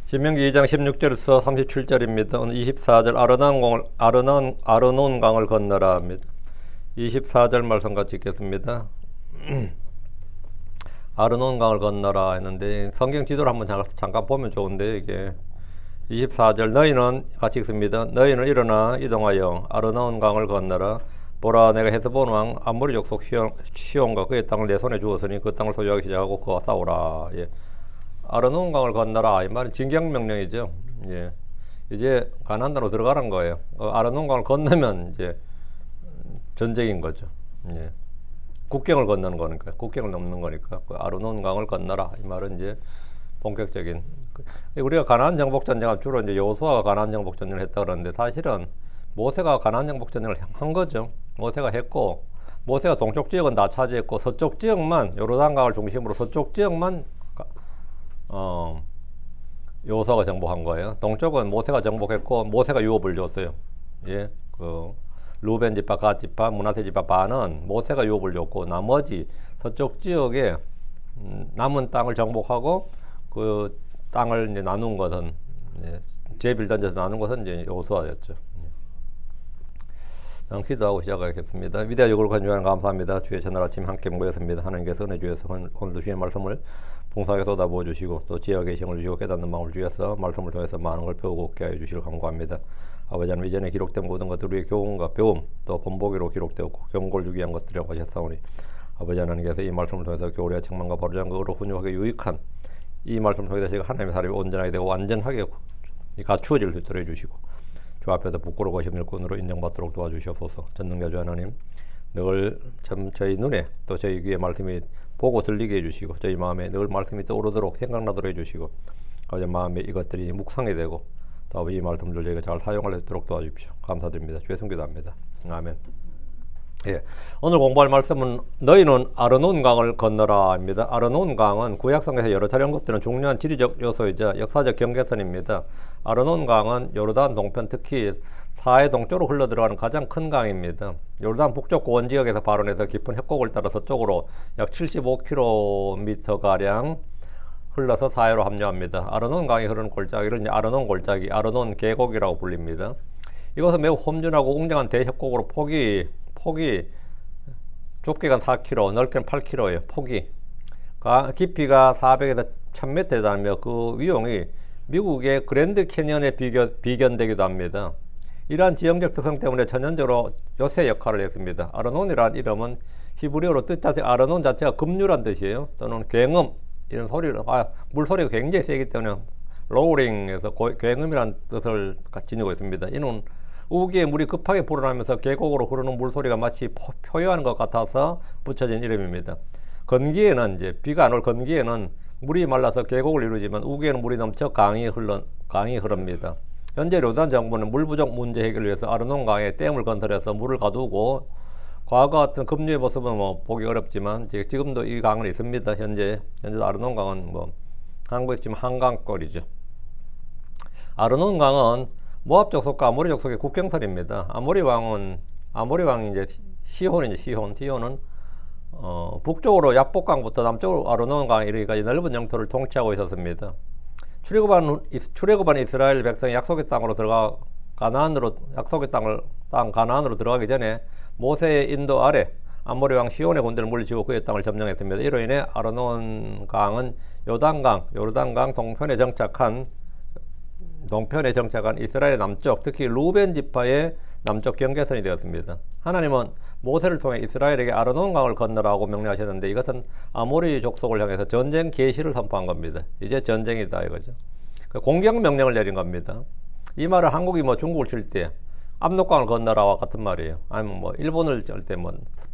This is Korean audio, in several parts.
신명기 2장 16절에서 37절입니다. 오늘 24절 아르논 강을 건너라 합니다. 24절 말씀 같이 읽겠습니다. 아르논 강을 건너라 했는데 성경 지도를 한번 잠깐 보면 좋은데 이게 24절 너희는 같이 읽습니다. 너희는 일어나 이동하여 아르논 강을 건너라. 보라 내가 헤스본 왕 아모리 족속 시온과 그의 땅을 내 손에 주었으니 그 땅을 소유하기 시작하고 그와 싸우라. 예. 아르논 강을 건너라 이 말은 징경 명령이죠. 예. 이제 가나안 땅으로 들어가는 거예요. 아르논 강을 건너면 이제 전쟁인 거죠. 예. 국경을 건너는 거니까, 국경을 넘는 거니까 그 아르논 강을 건너라 이 말은 이제 본격적인 우리가 가나안 정복 전쟁은 주로 이제 여호수아가 가나안 정복 전쟁을 했다 그러는데 사실은 모세가 가나안 정복 전쟁을 한 거죠. 모세가 했고 모세가 동쪽 지역은 다 차지했고 서쪽 지역만 요르단강을 중심으로 서쪽 지역만 여호수아가 정복한 거예요. 동쪽은 모세가 정복했고 모세가 유업을 줬어요. 예, 그 루벤 지파, 갓 지파, 므낫세 지파 반은 모세가 유업을 줬고 나머지 서쪽 지역에 남은 땅을 정복하고 그 땅을 이제 나눈 것은 제비를 던져서 나눈 것은 이제 여호수아였죠. 기도하고 시작하겠습니다. 위대하 요구를 간주하는 감사합니다. 주의 전날 아침 함께 모였습니다. 하나님께서 은혜 주셔서 오늘도 주의 말씀을 풍성하게 쏟아부어 주시고 또 지혜와 계시를 주시고 깨닫는 마음을 주셔서 말씀을 통해서 많은 걸 배우고 얻게 하여 주시길 간구합니다. 아버지 하나님 이전에 기록된 모든 것들 우리의 교훈과 배움 또 본보기로 기록되었고 경고를 주기 위한 것들이라고 하셨사오니 아버지 하나님께서 이 말씀을 통해서 교리와 책망과 바로잡은 것으로 훌륭하게 유익한 이 말씀을 통해서 저희가 하나님의 사람이 온전하게 되고 완전하게 갖추어질 수 있도록 해주시고 주 앞에서 부끄러워 거심을 꾼으로 인정받도록 도와주시옵소서. 전능자 주 하나님 늘 참 저희 눈에 또 저희 귀에 말씀이 보고 들리게 해주시고 저희 마음에 늘 말씀이 떠오르도록 생각나도록 해주시고 아버지 마음에 이것들이 묵상이 되고 또 이 말씀들 저희가 잘 사용할 수 있도록 도와주십시오. 감사드립니다. 주의 성기도합니다. 아멘. 예, 오늘 공부할 말씀은 너희는 아르논 강을 건너라입니다. 아르논 강은 구약성에서 여러 차례 언급되는 중요한 지리적 요소이자 역사적 경계선입니다. 아르논 강은 요르단 동편 특히 사해 동쪽으로 흘러들어가는 가장 큰 강입니다. 요르단 북쪽 고원 지역에서 발원해서 깊은 협곡을 따라 서쪽으로 약 75km가량 흘러서 사해로 합류합니다. 아르논 강이 흐르는 골짜기를 이제 아르논 골짜기, 아르논 계곡이라고 불립니다. 이것은 매우 험준하고 웅장한 대협곡으로 폭이 좁게가 4km, 넓게는 8km예요. 폭이 깊이가 400에서 1000m 되다며 그 위용이 미국의 그랜드 캐년에 비견되기도 합니다. 이러한 지형적 특성 때문에 천연적으로 요새 역할을 했습니다. 아르논이라는 이름은 히브리어로 뜻 자체 아르논 자체가 급류란 뜻이에요. 또는 굉음 이런 소리를 물소리가 굉장히 세기 때문에 로우링에서 굉음이라는 뜻을 지니고 있습니다. 이는 우기에 물이 급하게 불어나면서 계곡으로 흐르는 물소리가 마치 표효하는 것 같아서 붙여진 이름입니다. 건기에는 이제 비가 안 올 건기에는 물이 말라서 계곡을 이루지만 우기에는 물이 넘쳐 강이 흐릅니다. 현재 요르단 정부는 물 부족 문제 해결을 위해서 아르논 강에 댐을 건설해서 물을 가두고 과거 같은 급류의 모습은 보기 어렵지만 지금도 이 강은 있습니다. 현재 아르논 강은 한국에 지금 한강거리죠. 아르논 강은 모압 족속과 아모리 족속의 국경선입니다. 아모리 왕이 이제 시혼은 북쪽으로 야복강부터 남쪽으로 아르논 강에 이르기까지 넓은 영토를 통치하고 있었습니다. 출애굽한 이스라엘 백성이 약속의 땅으로 들어가 약속의 땅 가나안으로 들어가기 전에 모세의 인도 아래 아모리 왕 시온의 군대를 물리치고 그의 땅을 점령했습니다. 이로 인해 아르논 강은 요르단강 동편에 정착한 이스라엘의 남쪽, 특히 루벤 지파의 남쪽 경계선이 되었습니다. 하나님은 모세를 통해 이스라엘에게 아르논 강을 건너라고 명령하셨는데 이것은 아모리 족속을 향해서 전쟁 개시를 선포한 겁니다. 이제 전쟁이다 이거죠. 공격 명령을 내린 겁니다. 이 말은 한국이 중국을 칠 때 압록강을 건너라와 같은 말이에요. 아니면 일본을 칠 때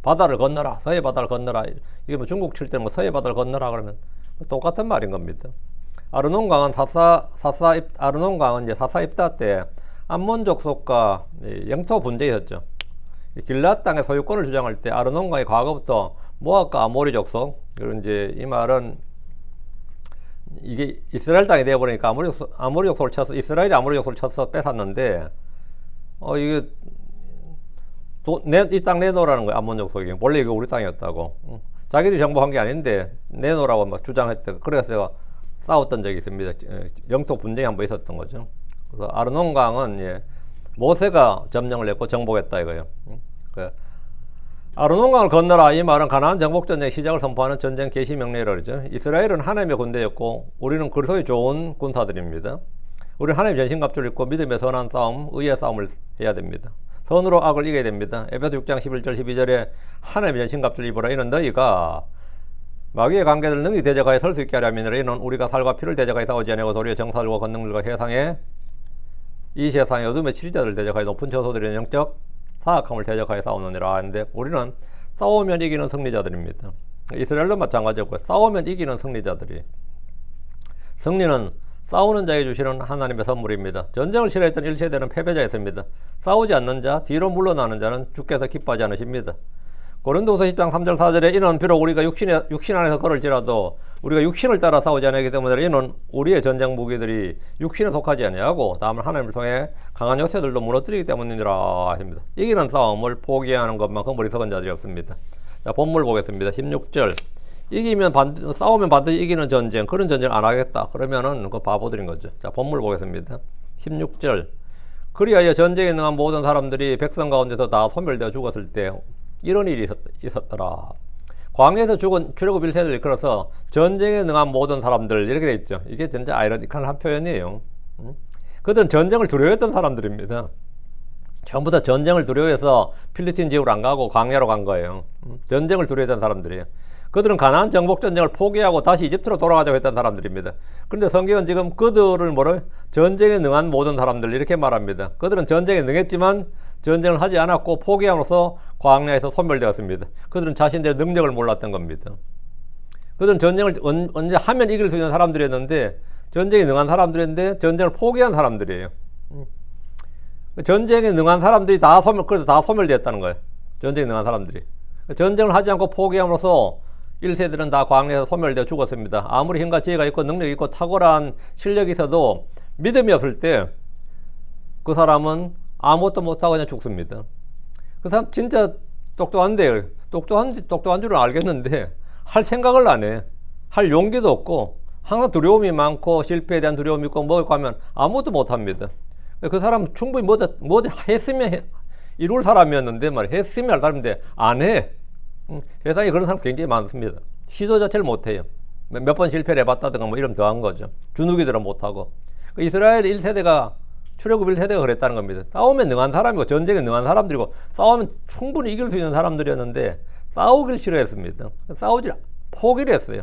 바다를 건너라, 서해 바다를 건너라. 이게 중국 칠 때 서해 바다를 건너라 그러면 똑같은 말인 겁니다. 아르논 강은 이제 사사 입다 때 암몬 족속과 영토 분쟁이 있었죠. 길랏 땅의 소유권을 주장할 때 아르논 강이 과거부터 모압과 아모리 족속, 그리고 이제 이 말은 이게 이스라엘 땅이 되어버리니까 아모리 족속을 쳐서 이스라엘이 아모리 족속을 쳐서 뺏었는데 이게 이 땅 내놓으라는 거예요. 암몬 족속이 원래 이거 우리 땅이었다고 자기들이 정복한 게 아닌데 내놓으라고 막 주장했대. 그래서 싸웠던 적이 있습니다. 영토 분쟁이 한번 있었던 거죠. 그래서 아르논강은 모세가 점령을 했고 정복했다 이거예요. 아르논강을 건너라 이 말은 가나안 정복 전쟁 시작을 선포하는 전쟁 개시 명령이라고 그러죠. 이스라엘은 하나님의 군대였고 우리는 그리스도의 좋은 군사들입니다. 우리는 하나님의 전신갑주를 입고 믿음의 선한 싸움, 의의 싸움을 해야 됩니다. 선으로 악을 이겨야 됩니다. 에베소 6장 11절 12절에 하나님의 전신갑주를 입으라. 이는 너희가 마귀의 관계들을 능히 대적하여 설 수 있게 하려면 이는 우리가 살과 피를 대적하여 싸우지 아니하고 도리어 정사들과 권능들과 이 세상의 어둠의 치리자들을 대적하여 높은 저소들의 영적 사악함을 대적하여 싸우느니라 하는데 우리는 싸우면 이기는 승리자들입니다. 이스라엘도 마찬가지였고 싸우면 이기는 승리자들이. 승리는 싸우는 자에게 주시는 하나님의 선물입니다. 전쟁을 싫어했던 1세대는 패배자였습니다. 싸우지 않는 자, 뒤로 물러나는 자는 주께서 기뻐하지 않으십니다. 고린도후서 10장 3절 4절에 이는 비록 우리가 육신 안에서 걸을지라도 우리가 육신을 따라 싸우지 아니하기 때문에 이는 우리의 전쟁 무기들이 육신에 속하지 아니하고 다만 하나님을 통해 강한 요새들도 무너뜨리기 때문이니라 하십니다. 이기는 싸움을 포기하는 것만큼 어리석은 자들이 없습니다. 자, 본문 보겠습니다. 16절 싸우면 반드시 이기는 전쟁, 그런 전쟁을 안 하겠다 그러면은 그 바보들인 거죠. 자, 본문 보겠습니다. 16절 그리하여 전쟁에 능한 모든 사람들이 백성 가운데서 다 소멸되어 죽었을 때 이런 일이 있었더라. 광야에서 죽은 출애굽 1세대를 이끌어서 전쟁에 능한 모든 사람들 이렇게 돼 있죠. 이게 진짜 아이러니컬한 표현이에요. 그들은 전쟁을 두려워했던 사람들입니다. 처음부터 전쟁을 두려워해서 필리스틴 지역으로 안 가고 광야로 간 거예요. 전쟁을 두려워했던 사람들이에요. 그들은 가나안 정복 전쟁을 포기하고 다시 이집트로 돌아가자고 했던 사람들입니다. 그런데 성경은 지금 그들을 전쟁에 능한 모든 사람들 이렇게 말합니다. 그들은 전쟁에 능했지만 전쟁을 하지 않았고 포기함으로써 광야에서 소멸되었습니다. 그들은 자신들의 능력을 몰랐던 겁니다. 그들은 전쟁을 언제 하면 이길 수 있는 사람들이었는데 전쟁에 능한 사람들인데 전쟁을 포기한 사람들이에요. 전쟁에 능한 사람들이 그래서 다 소멸되었다는 거예요. 전쟁에 능한 사람들이. 전쟁을 하지 않고 포기함으로써 1세들은 다 광야에서 소멸되어 죽었습니다. 아무리 힘과 지혜가 있고 능력이 있고 탁월한 실력이 있어도 믿음이 없을 때 그 사람은 아무것도 못하고 그냥 죽습니다. 그 사람 진짜 똑똑한데 똑똑한 줄은 알겠는데 할 생각을 안 해. 할 용기도 없고 항상 두려움이 많고 실패에 대한 두려움이 있고 뭐 하면 아무것도 못합니다. 그 사람 충분히 뭐 했으면 이룰 사람이었는데 했으면 할 사람인데 안 해. 세상에 그런 사람 굉장히 많습니다. 시도 자체를 못해요. 몇 번 실패를 해봤다든가 뭐 이러면 더한 거죠. 주눅이들은 못하고. 이스라엘 1세대가 출애굽 1세대가 그랬다는 겁니다. 싸우면 능한 사람이고 전쟁에 능한 사람들이고 싸우면 충분히 이길 수 있는 사람들이었는데 싸우길 싫어했습니다. 포기를 했어요.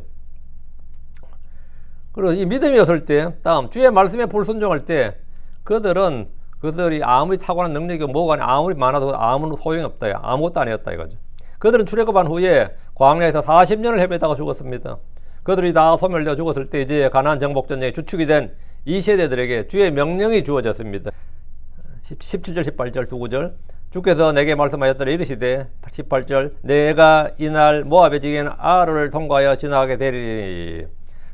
그리고 이 믿음이 없을 때 다음 주의 말씀에 불순종할 때 그들이 아무리 탁월한 능력이 뭐가 아무리 많아도 아무 소용이 없다. 아무것도 아니었다 이거죠. 그들은 출애굽한 후에 광야에서 40년을 헤매다가 죽었습니다. 그들이 다 소멸되어 죽었을 때 이제 가나안 정복 전쟁의 주축이 된 이 세대들에게 주의 명령이 주어졌습니다. 17절 18절 두 구절 주께서 내게 말씀하였더라 이르시되 18절 내가 이날 모압의 지경인 아르를 통과하여 지나가게 되리니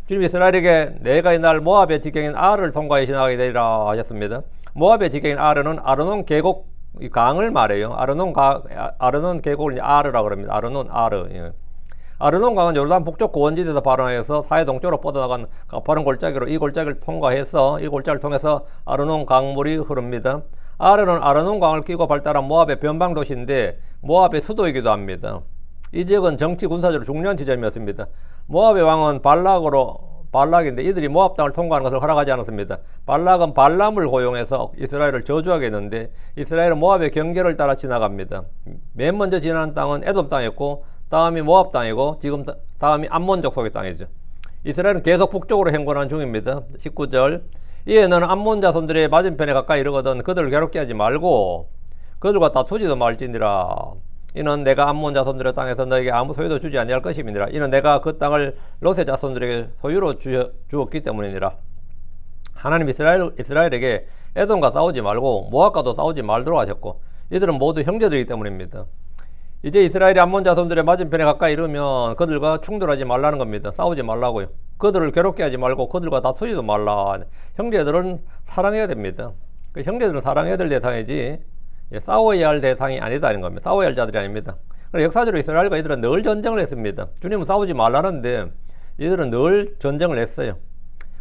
주님 이스라엘에게 내가 이날 모압의 지경인 아르를 통과하여 지나가게 되리라 하셨습니다. 모압의 지경인 아르는 아르논 계곡 강을 말해요. 아르논 계곡을 아르라고 합니다. 아르논 강은 요르단 북쪽 고원지대에서 발원하여서 사해 동쪽으로 뻗어나간 가파른 골짜기로 이 골짜기를 통과해서 이 골짜기를 통해서 아르논 강물이 흐릅니다. 아르는 아르논 강을 끼고 발달한 모압의 변방 도시인데 모압의 수도이기도 합니다. 이 지역은 정치 군사적으로 중요한 지점이었습니다. 모압의 왕은 발락인데 이들이 모압 땅을 통과하는 것을 허락하지 않았습니다. 발락은 발람을 고용해서 이스라엘을 저주하게 했는데 이스라엘은 모압의 경계를 따라 지나갑니다. 맨 먼저 지나는 땅은 에돔 땅이었고 다음이 모압 땅이고 지금 다음이 암몬 족속의 땅이죠. 이스라엘은 계속 북쪽으로 행군하는 중입니다. 19절 이에 너는 암몬 자손들의 맞은편에 가까이 이르거든 그들을 괴롭게 하지 말고 그들과 다투지도 말지니라. 이는 내가 암몬 자손들의 땅에서 너에게 아무 소유도 주지 아니할 것임이니라. 이는 내가 그 땅을 롯의 자손들에게 소유로 주었기 때문이니라. 하나님 이스라엘에게 에돔과 싸우지 말고 모압과도 싸우지 말도록 하셨고 이들은 모두 형제들이기 때문입니다. 이제 이스라엘이 암몬 자손들의 맞은편에 가까이 이르면 그들과 충돌하지 말라는 겁니다. 싸우지 말라고요. 그들을 괴롭게 하지 말고 그들과 다투지도 말라. 형제들은 사랑해야 됩니다. 그 형제들은 사랑해야 될 대상이지 싸워야 할 대상이 아니다는 겁니다. 싸워야 할 자들이 아닙니다. 역사적으로 이스라엘과 이들은 늘 전쟁을 했습니다. 주님은 싸우지 말라는데 이들은 늘 전쟁을 했어요.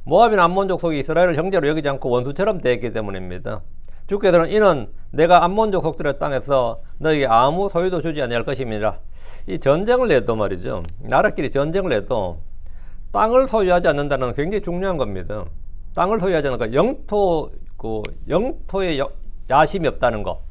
모압이나 암몬 족속이 이스라엘을 형제로 여기지 않고 원수처럼 대했기 때문입니다. 주께서는 이는 내가 암몬 족속들의 땅에서 너에게 아무 소유도 주지 아니할 것입니다. 이 전쟁을 해도 말이죠. 나라끼리 전쟁을 해도 땅을 소유하지 않는다는 건 굉장히 중요한 겁니다. 땅을 소유하지 않는 거, 영토에 야심이 없다는 거.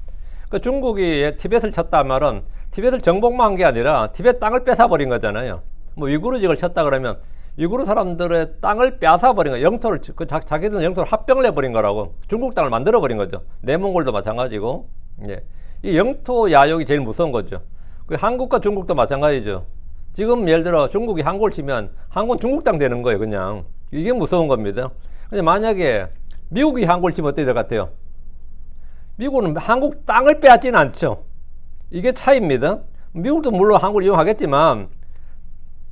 그 중국이 티벳을 쳤다 말은 티벳을 정복만 한 게 아니라 티벳 땅을 뺏어버린 거잖아요. 뭐 위구르족을 쳤다 그러면 위구르 사람들의 땅을 뺏어버린 거, 영토를, 자기들 영토를 합병을 해버린 거라고. 중국 땅을 만들어버린 거죠. 내몽골도 마찬가지고. 예. 이 영토 야욕이 제일 무서운 거죠. 그 한국과 중국도 마찬가지죠. 지금 예를 들어 중국이 한국을 치면 한국은 중국 땅 되는 거예요, 그냥. 이게 무서운 겁니다. 근데 만약에 미국이 한국을 치면 어떻게 될 것 같아요? 미국은 한국 땅을 빼앗지는 않죠. 이게 차이입니다. 미국도 물론 한국을 이용하겠지만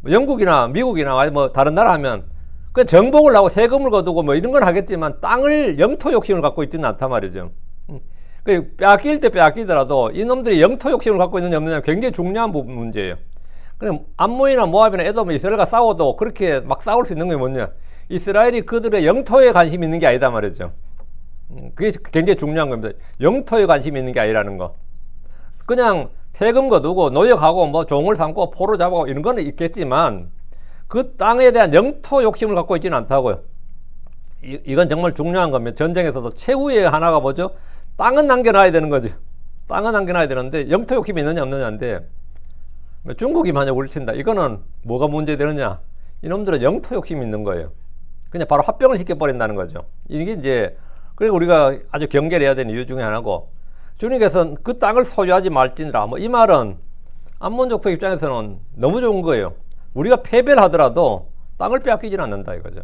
영국이나 미국이나 뭐 다른 나라 하면 그 정복을 하고 세금을 거두고 뭐 이런 건 하겠지만 땅을 영토 욕심을 갖고 있지는 않단 말이죠. 그 빼앗길 때 빼앗기더라도 이놈들이 영토 욕심을 갖고 있느냐 없느냐 굉장히 중요한 문제예요. 그럼 암몬이나 모압이나 에돔, 이스라엘과 싸워도 그렇게 막 싸울 수 있는 게 뭐냐? 이스라엘이 그들의 영토에 관심이 있는 게 아니다 말이죠. 그게 굉장히 중요한 겁니다. 영토에 관심이 있는 게 아니라는 거. 그냥 세금 거두고 노역하고 뭐 종을 삼고 포로 잡고 이런 거는 있겠지만 그 땅에 대한 영토 욕심을 갖고 있지는 않다고요. 이건 정말 중요한 겁니다. 전쟁에서도 최후의 하나가 뭐죠? 땅은 남겨놔야 되는 거죠. 땅은 남겨놔야 되는데 영토 욕심이 있느냐 없느냐인데 중국이 만약 우리를 친다. 이거는 뭐가 문제되느냐? 이놈들은 영토 욕심이 있는 거예요. 그냥 바로 합병을 시켜버린다는 거죠. 이게 이제 그리고 우리가 아주 경계해야 되는 이유 중에 하나고 주님께서는 그 땅을 소유하지 말지니라. 뭐 이 말은 암몬 족속 입장에서는 너무 좋은 거예요. 우리가 패배를 하더라도 땅을 빼앗기지는 않는다 이거죠.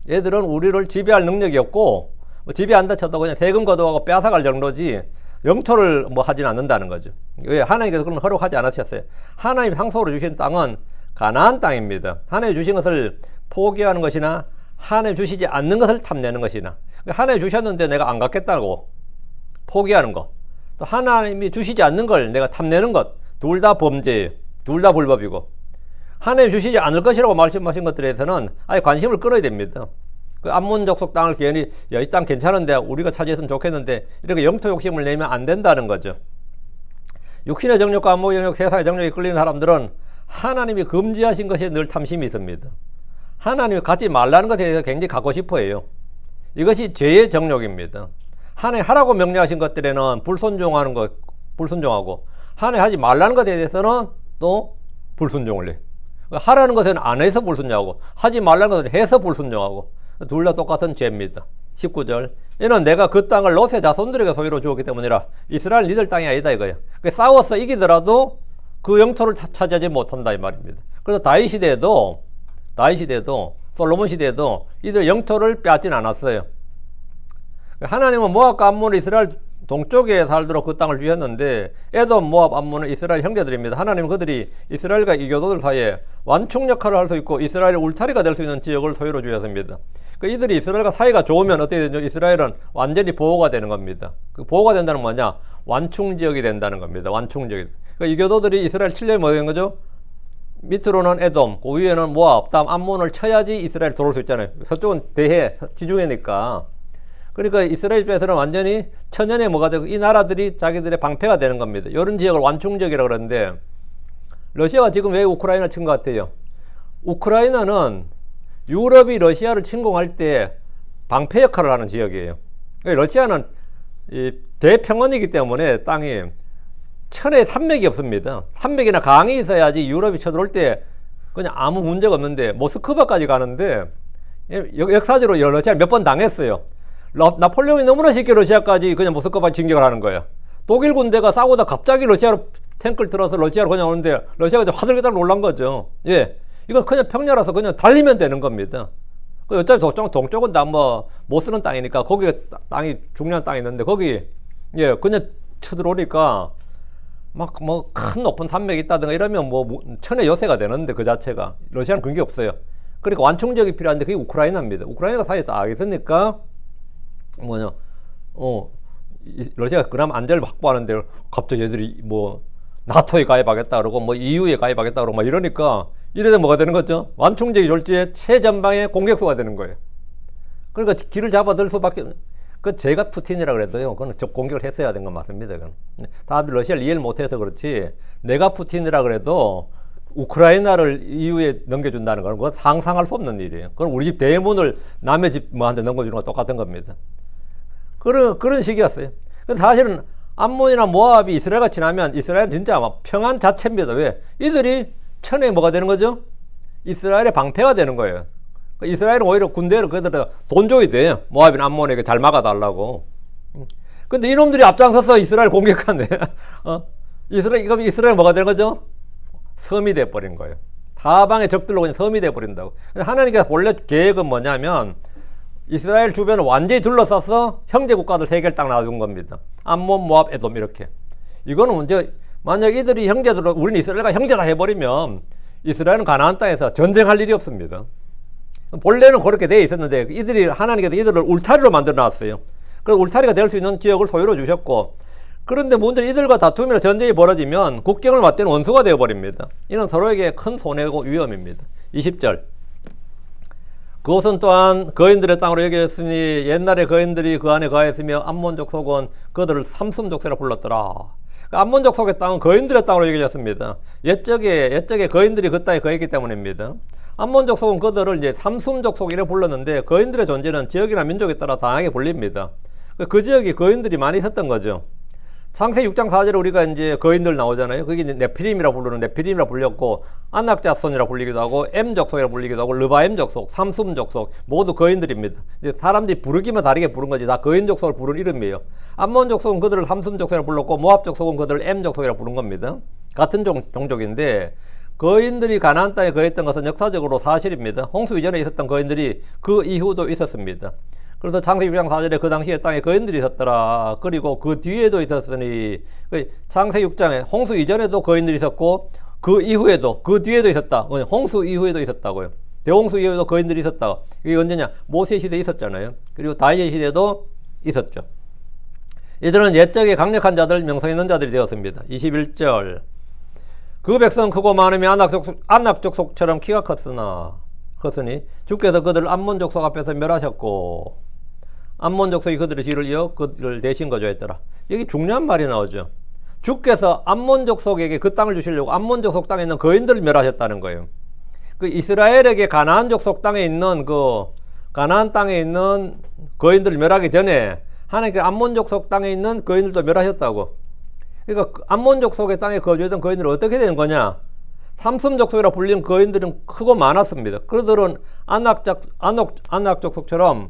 얘들은 우리를 지배할 능력이 없고 뭐 지배한다 쳐도 그냥 세금 거둬가고 빼앗아갈 정도지 영토를 뭐 하지는 않는다는 거죠. 왜? 하나님께서 그런 허락하지 않으셨어요. 하나님 상속으로 주신 땅은 가나안 땅입니다. 하나님 주신 것을 포기하는 것이나 하나님 주시지 않는 것을 탐내는 것이나 하나님 주셨는데 내가 안 갖겠다고 포기하는 것, 또 하나님이 주시지 않는 걸 내가 탐내는 것, 둘 다 범죄예요. 둘 다 불법이고 하나님 주시지 않을 것이라고 말씀하신 것들에 대해서는 아예 관심을 끊어야 됩니다. 그 암몬 족속 땅을 괜히 야, 이 땅 괜찮은데 우리가 차지했으면 좋겠는데 이렇게 영토 욕심을 내면 안 된다는 거죠. 육신의 정욕과 암모의 정욕, 세상의 정욕에 끌리는 사람들은 하나님이 금지하신 것에 늘 탐심이 있습니다. 하나님이 갖지 말라는 것에 대해서 굉장히 갖고 싶어 해요. 이것이 죄의 정욕입니다. 하나님 하라고 명령하신 것들에는 불순종하는 것, 불순종하고 하나님 하지 말라는 것에 대해서는 또 불순종을 해. 하라는 것은 안 해서 불순종하고 하지 말라는 것은 해서 불순종하고 둘 다 똑같은 죄입니다. 19절 이는 내가 그 땅을 롯의 자손들에게 소유로 주었기 때문이라. 이스라엘 니들 땅이 아니다 이거예요. 싸워서 이기더라도 그 영토를 차지하지 못한다 이 말입니다. 그래서 다윗 시대에도 솔로몬 시대에도 이들 영토를 빼앗지는 않았어요. 하나님은 모압과 암몬을 이스라엘 동쪽에 살도록 그 땅을 주셨는데 에돔, 모압, 암몬은 이스라엘 형제들입니다. 하나님은 그들이 이스라엘과 이교도들 사이에 완충 역할을 할 수 있고 이스라엘의 울타리가 될 수 있는 지역을 소유로 주셨습니다. 이들이 이스라엘과 사이가 좋으면 어떻게 되죠? 이스라엘은 완전히 보호가 되는 겁니다. 그 보호가 된다는 건 뭐냐? 완충 지역이 된다는 겁니다. 완충 지역. 이교도들이 이스라엘 치려면 뭐 되는 거죠? 밑으로는 에돔, 그 위에는 모압, 다음 암몬을 쳐야지 이스라엘 들어올 수 있잖아요. 서쪽은 대해, 지중해니까. 그러니까 이스라엘 입장에서는 완전히 천연에 뭐가 되고 이 나라들이 자기들의 방패가 되는 겁니다. 이런 지역을 완충지역이라고 그러는데 러시아가 지금 왜 우크라이나 친 것 같아요? 우크라이나는 유럽이 러시아를 침공할 때 방패 역할을 하는 지역이에요. 러시아는 이 대평원이기 때문에 땅이 천에 산맥이 없습니다. 산맥이나 강이 있어야지 유럽이 쳐들어올 때 그냥 아무 문제가 없는데 모스크바까지 가는데 역사적으로 러시아를 몇 번 당했어요. 나폴레옹이 너무나 쉽게 러시아까지 그냥 모스크바 진격을 하는 거예요. 독일 군대가 싸우다 갑자기 러시아로 탱크를 들어서 러시아로 그냥 오는데 러시아가 화들짝 놀란 거죠. 예, 이건 그냥 평야라서 그냥 달리면 되는 겁니다. 어차피 동쪽은 다 뭐 못 쓰는 땅이니까 거기가 땅이 중요한 땅이 있는데 거기 예 그냥 쳐들어오니까 막 뭐 큰 높은 산맥이 있다든가 이러면 뭐 천의 요새가 되는데 그 자체가 러시아는 그런 게 없어요. 그러니까 완충적이 필요한데 그게 우크라이나입니다. 우크라이나가 사이에 딱 있으니까 러시아가 그나마 안전을 확보하는데 갑자기 얘들이 뭐 나토에 가입하겠다 그러고 뭐 EU에 가입하겠다 그러고 막 이러니까 이래서 뭐가 되는 거죠? 완충적이 졸지에 최전방의 공격수가 되는 거예요. 그러니까 길을 잡아들 수밖에. 그 제가 푸틴이라 그래도요, 그건 적 공격을 했어야 된 건 맞습니다. 그건. 다들 러시아를 이해를 못해서 그렇지, 내가 푸틴이라 그래도 우크라이나를 EU에 넘겨준다는 건 그건 상상할 수 없는 일이에요. 그건 우리 집 대문을 남의 집 뭐한테 넘겨주는 거 똑같은 겁니다. 그런 식이었어요. 근데 사실은 암몬이나 모압이 이스라엘과 지나면 이스라엘은 진짜 막 평안 자체입니다. 왜? 이들이 천에 뭐가 되는 거죠? 이스라엘의 방패가 되는 거예요. 이스라엘은 오히려 군대를 그들은 돈 줘야 돼요. 모압이나 암몬에게 잘 막아달라고. 근데 이놈들이 앞장서서 이스라엘 공격하네. 이스라엘 뭐가 되는 거죠? 섬이 돼버린 거예요. 사방의 적들로 그냥 섬이 돼버린다고. 하나님께서 본래 계획은 뭐냐면 이스라엘 주변을 완전히 둘러싸서 형제 국가들 세 개를 딱 놔둔 겁니다. 암몬, 모압, 에돔 이렇게. 이거는 이제 만약 이들이 형제들로 우리는 이스라엘과 형제다 해버리면 이스라엘은 가나안 땅에서 전쟁할 일이 없습니다. 본래는 그렇게 되어 있었는데 이들이 하나님께서 이들을 울타리로 만들어 놨어요. 그래서 울타리가 될 수 있는 지역을 소유로 주셨고, 그런데 문제는 이들과 다툼이나 전쟁이 벌어지면 국경을 맞대는 원수가 되어버립니다. 이는 서로에게 큰 손해고 위험입니다. 20절. 그곳은 또한 거인들의 땅으로 여겼으니 옛날에 거인들이 그 안에 거하였으며 암몬 족속은 그들을 삼숨 족속이라 불렀더라. 암몬 족속의 땅은 거인들의 땅으로 여겨졌습니다. 옛적에 거인들이 그 땅에 거했기 때문입니다. 암몬 족속은 그들을 이제 삼숨 족속이라 불렀는데 거인들의 존재는 지역이나 민족에 따라 다양하게 불립니다. 그 지역이 거인들이 많이 있었던 거죠. 창세기 6장 4절에 우리가 이제 거인들 나오잖아요. 그게 네피림이라 부르는 네피림이라 불렸고, 안낙자손이라 불리기도 하고, M족속이라 불리기도 하고, 르바임족속, 삼숨족속 모두 거인들입니다. 이제 사람들이 부르기만 다르게 부른 거지 다 거인족속을 부른 이름이에요. 암몬족속은 그들을 삼숨족속이라 불렀고, 모압족속은 그들을 M족속이라 부른 겁니다. 같은 종족인데 거인들이 가나안 땅에 거했던 것은 역사적으로 사실입니다. 홍수 이전에 있었던 거인들이 그 이후도 있었습니다. 그래서 창세기 6장 4절에 그 당시에 땅에 거인들이 있었더라. 그리고 그 뒤에도 있었으니, 창세기 6장에 홍수 이전에도 거인들이 있었고 그 이후에도 그 뒤에도 있었다. 홍수 이후에도 있었다고요. 대홍수 이후에도 거인들이 있었다. 이게 언제냐? 모세 시대에 있었잖아요. 그리고 다윗 시대에도 있었죠. 이들은 옛적에 강력한 자들, 명성 있는 자들이 되었습니다. 21절. 그 백성은 크고 많으며 안낙족속처럼 키가 컸으니 주께서 그들을 암몬 족속 앞에서 멸하셨고, 암몬 족속이 그들의 뒤를 이어 그들을 대신 거주했더라. 여기 중요한 말이 나오죠. 주께서 암몬 족속에게 그 땅을 주시려고 암몬 족속 땅에 있는 거인들을 멸하셨다는 거예요. 그 이스라엘에게 가나안 족속 땅에 있는 가나안 땅에 있는 거인들을 멸하기 전에 하나님께 암몬 족속 땅에 있는 거인들도 멸하셨다고. 그러니까 암몬 족속의 땅에 거주했던 거인들은 어떻게 되는 거냐? 삼숨 족속이라 불리는 거인들은 크고 많았습니다. 그들은 안낙 족속처럼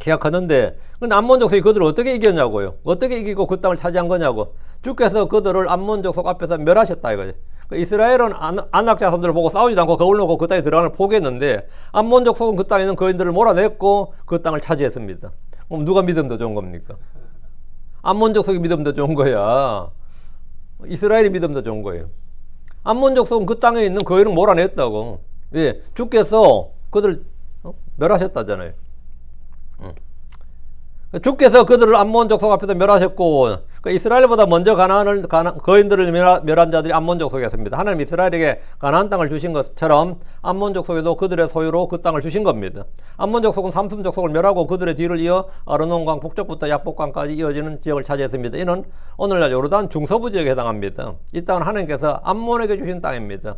키가 컸는데, 근데 암몬 족속이 그들을 어떻게 이겼냐고요. 어떻게 이기고 그 땅을 차지한 거냐고. 주께서 그들을 암몬 족속 앞에서 멸하셨다 이거죠. 이스라엘은 안낙 자손들을 보고 싸우지도 않고 거울 놓고 그 땅에 들어가는 걸 포기했는데, 암몬 족속은 그 땅에 있는 거인들을 몰아냈고 그 땅을 차지했습니다. 그럼 누가 믿음 더 좋은 겁니까? 암몬 족속이 믿음 더 좋은 거야. 이스라엘이 믿음 더 좋은 거예요. 암몬 족속은 그 땅에 있는 거인을 몰아냈다고. 왜? 주께서 그들 멸하셨다잖아요. 주께서 그들을 암몬 족속 앞에서 멸하셨고, 그러니까 이스라엘보다 먼저 거인들을 멸한 자들이 암몬 족속이었습니다. 하나님 이스라엘에게 가나안 땅을 주신 것처럼 암몬 족속에도 그들의 소유로 그 땅을 주신 겁니다. 암몬 족속은 삼숨 족속을 멸하고 그들의 뒤를 이어 아르논강 북쪽부터 야복강까지 이어지는 지역을 차지했습니다. 이는 오늘날 요르단 중서부 지역에 해당합니다. 이 땅은 하나님께서 암몬에게 주신 땅입니다.